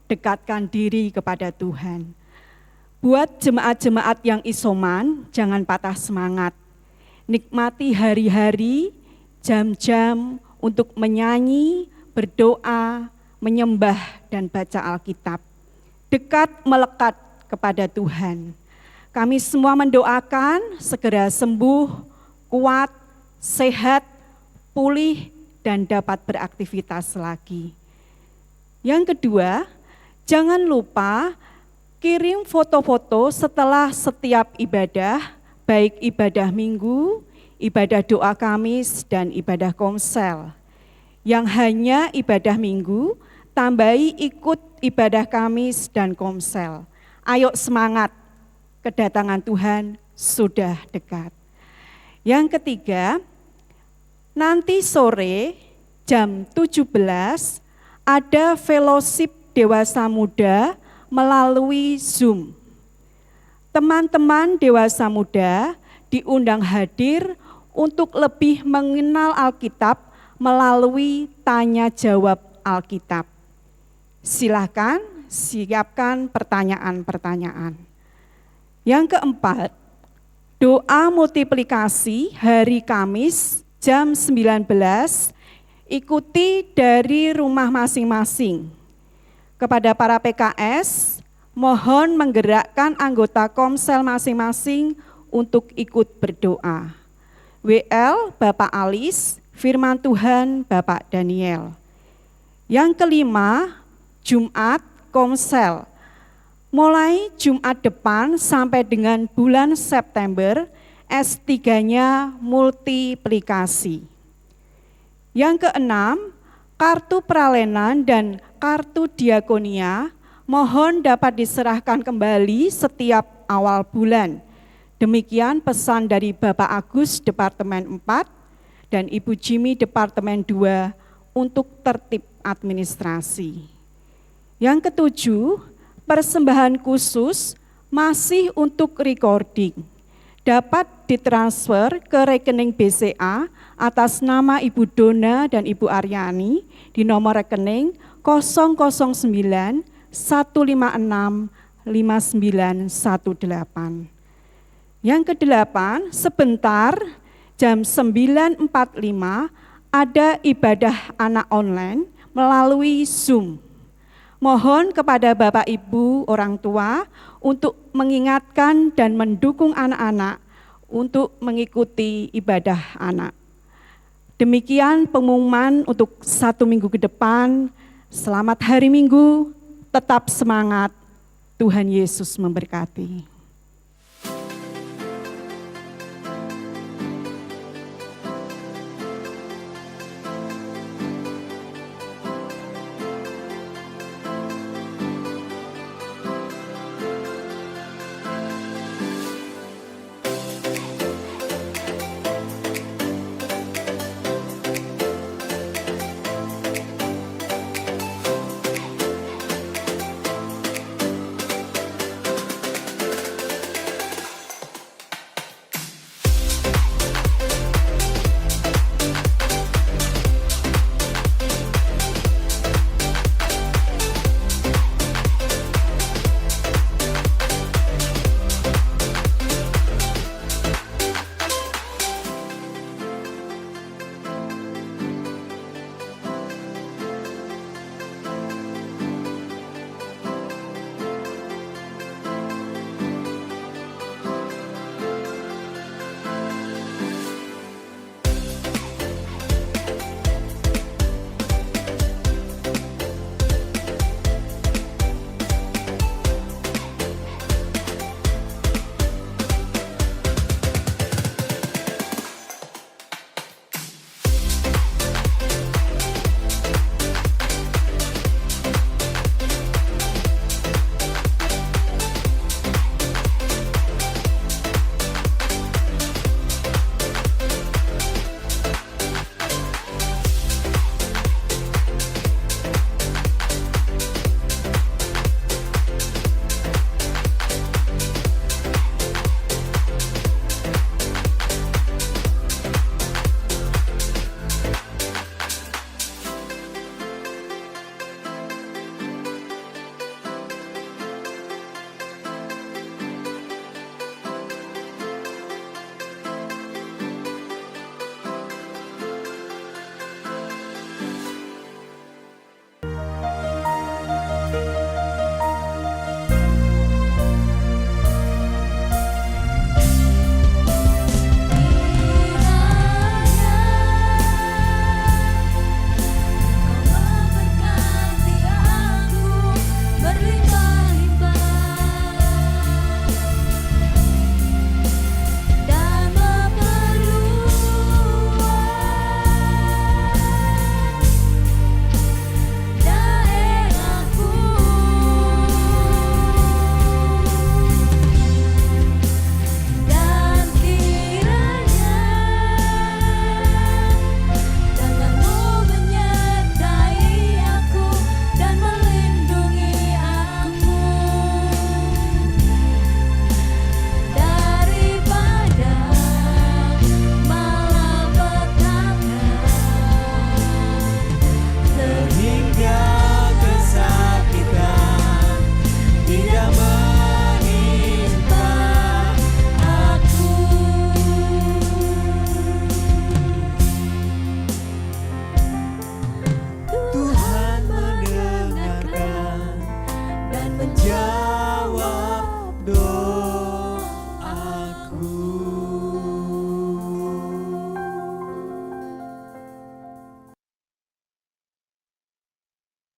dekatkan diri kepada Tuhan. Buat jemaat-jemaat yang isoman, jangan patah semangat. Nikmati hari-hari, jam-jam untuk menyanyi, berdoa, menyembah, dan baca Alkitab. Dekat melekat kepada Tuhan. Kami semua mendoakan segera sembuh, kuat, sehat, pulih, dan dapat beraktivitas lagi. Yang kedua, jangan lupa kirim foto-foto setelah setiap ibadah, baik ibadah minggu, ibadah doa Kamis, dan ibadah komsel. Yang hanya ibadah minggu, tambahi ikut ibadah Kamis dan komsel. Ayo semangat, kedatangan Tuhan sudah dekat. Yang ketiga, nanti sore jam 17 ada fellowship dewasa muda melalui Zoom. Teman-teman dewasa muda diundang hadir untuk lebih mengenal Alkitab melalui tanya jawab Alkitab. Silakan siapkan pertanyaan-pertanyaan. Yang keempat, doa multiplikasi hari Kamis jam 19, ikuti dari rumah masing-masing. Kepada para PKS, mohon menggerakkan anggota komsel masing-masing untuk ikut berdoa. WL Bapak Alis, firman Tuhan Bapak Daniel. Yang kelima, Jumat komsel. Mulai Jumat depan sampai dengan bulan September, S3-nya multiplikasi. Yang keenam, kartu pralenan dan kartu diakonia mohon dapat diserahkan kembali setiap awal bulan. Demikian pesan dari Bapak Agus Departemen 4 dan Ibu Jimmy Departemen 2 untuk tertib administrasi. Yang ketujuh, persembahan khusus masih untuk recording. Dapat ditransfer ke rekening BCA atas nama Ibu Dona dan Ibu Aryani di nomor rekening 009 156 5918. Yang kedelapan, sebentar jam 9.45 ada ibadah anak online melalui Zoom. Mohon kepada Bapak Ibu orang tua untuk mengingatkan dan mendukung anak-anak untuk mengikuti ibadah anak. Demikian pengumuman untuk 1 minggu ke depan. Selamat hari Minggu, tetap semangat, Tuhan Yesus memberkati.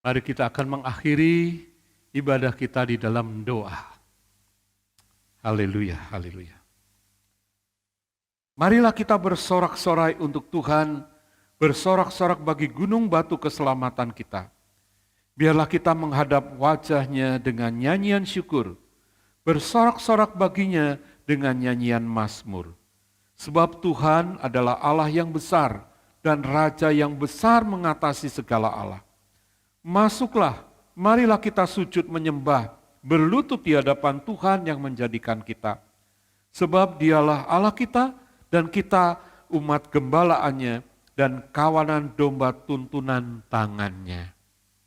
Mari kita akan mengakhiri ibadah kita di dalam doa. Haleluya, haleluya. Marilah kita bersorak-sorai untuk Tuhan, bersorak-sorak bagi gunung batu keselamatan kita. Biarlah kita menghadap wajah-Nya dengan nyanyian syukur, bersorak-sorak baginya dengan nyanyian mazmur. Sebab Tuhan adalah Allah yang besar dan Raja yang besar mengatasi segala Allah. Masuklah, marilah kita sujud menyembah, berlutut di hadapan Tuhan yang menjadikan kita. Sebab dialah Allah kita dan kita umat gembalaannya dan kawanan domba tuntunan tangannya.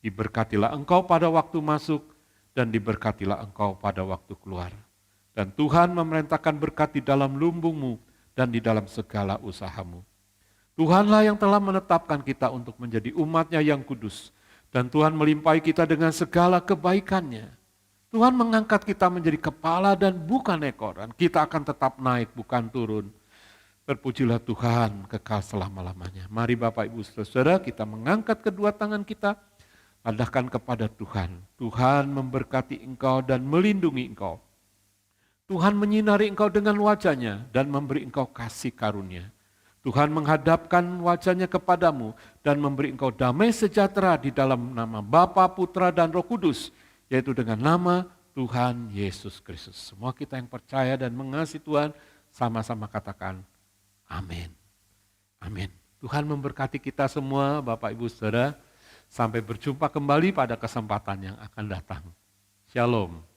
Diberkatilah engkau pada waktu masuk dan diberkatilah engkau pada waktu keluar. Dan Tuhan memerintahkan berkat di dalam lumbungmu dan di dalam segala usahamu. Tuhanlah yang telah menetapkan kita untuk menjadi umatnya yang kudus. Dan Tuhan melimpahi kita dengan segala kebaikannya. Tuhan mengangkat kita menjadi kepala dan bukan ekor. Dan kita akan tetap naik bukan turun. Terpujilah Tuhan kekal selama-lamanya. Mari Bapak Ibu Saudara kita mengangkat kedua tangan kita. Adahkan kepada Tuhan. Tuhan memberkati engkau dan melindungi engkau. Tuhan menyinari engkau dengan wajahnya dan memberi engkau kasih karunia. Tuhan menghadapkan wajahnya kepadamu dan memberi engkau damai sejahtera di dalam nama Bapa, Putra, dan Roh Kudus. Yaitu dengan nama Tuhan Yesus Kristus. Semua kita yang percaya dan mengasihi Tuhan sama-sama katakan amin. Amin. Tuhan memberkati kita semua Bapak Ibu Saudara. Sampai berjumpa kembali pada kesempatan yang akan datang. Shalom.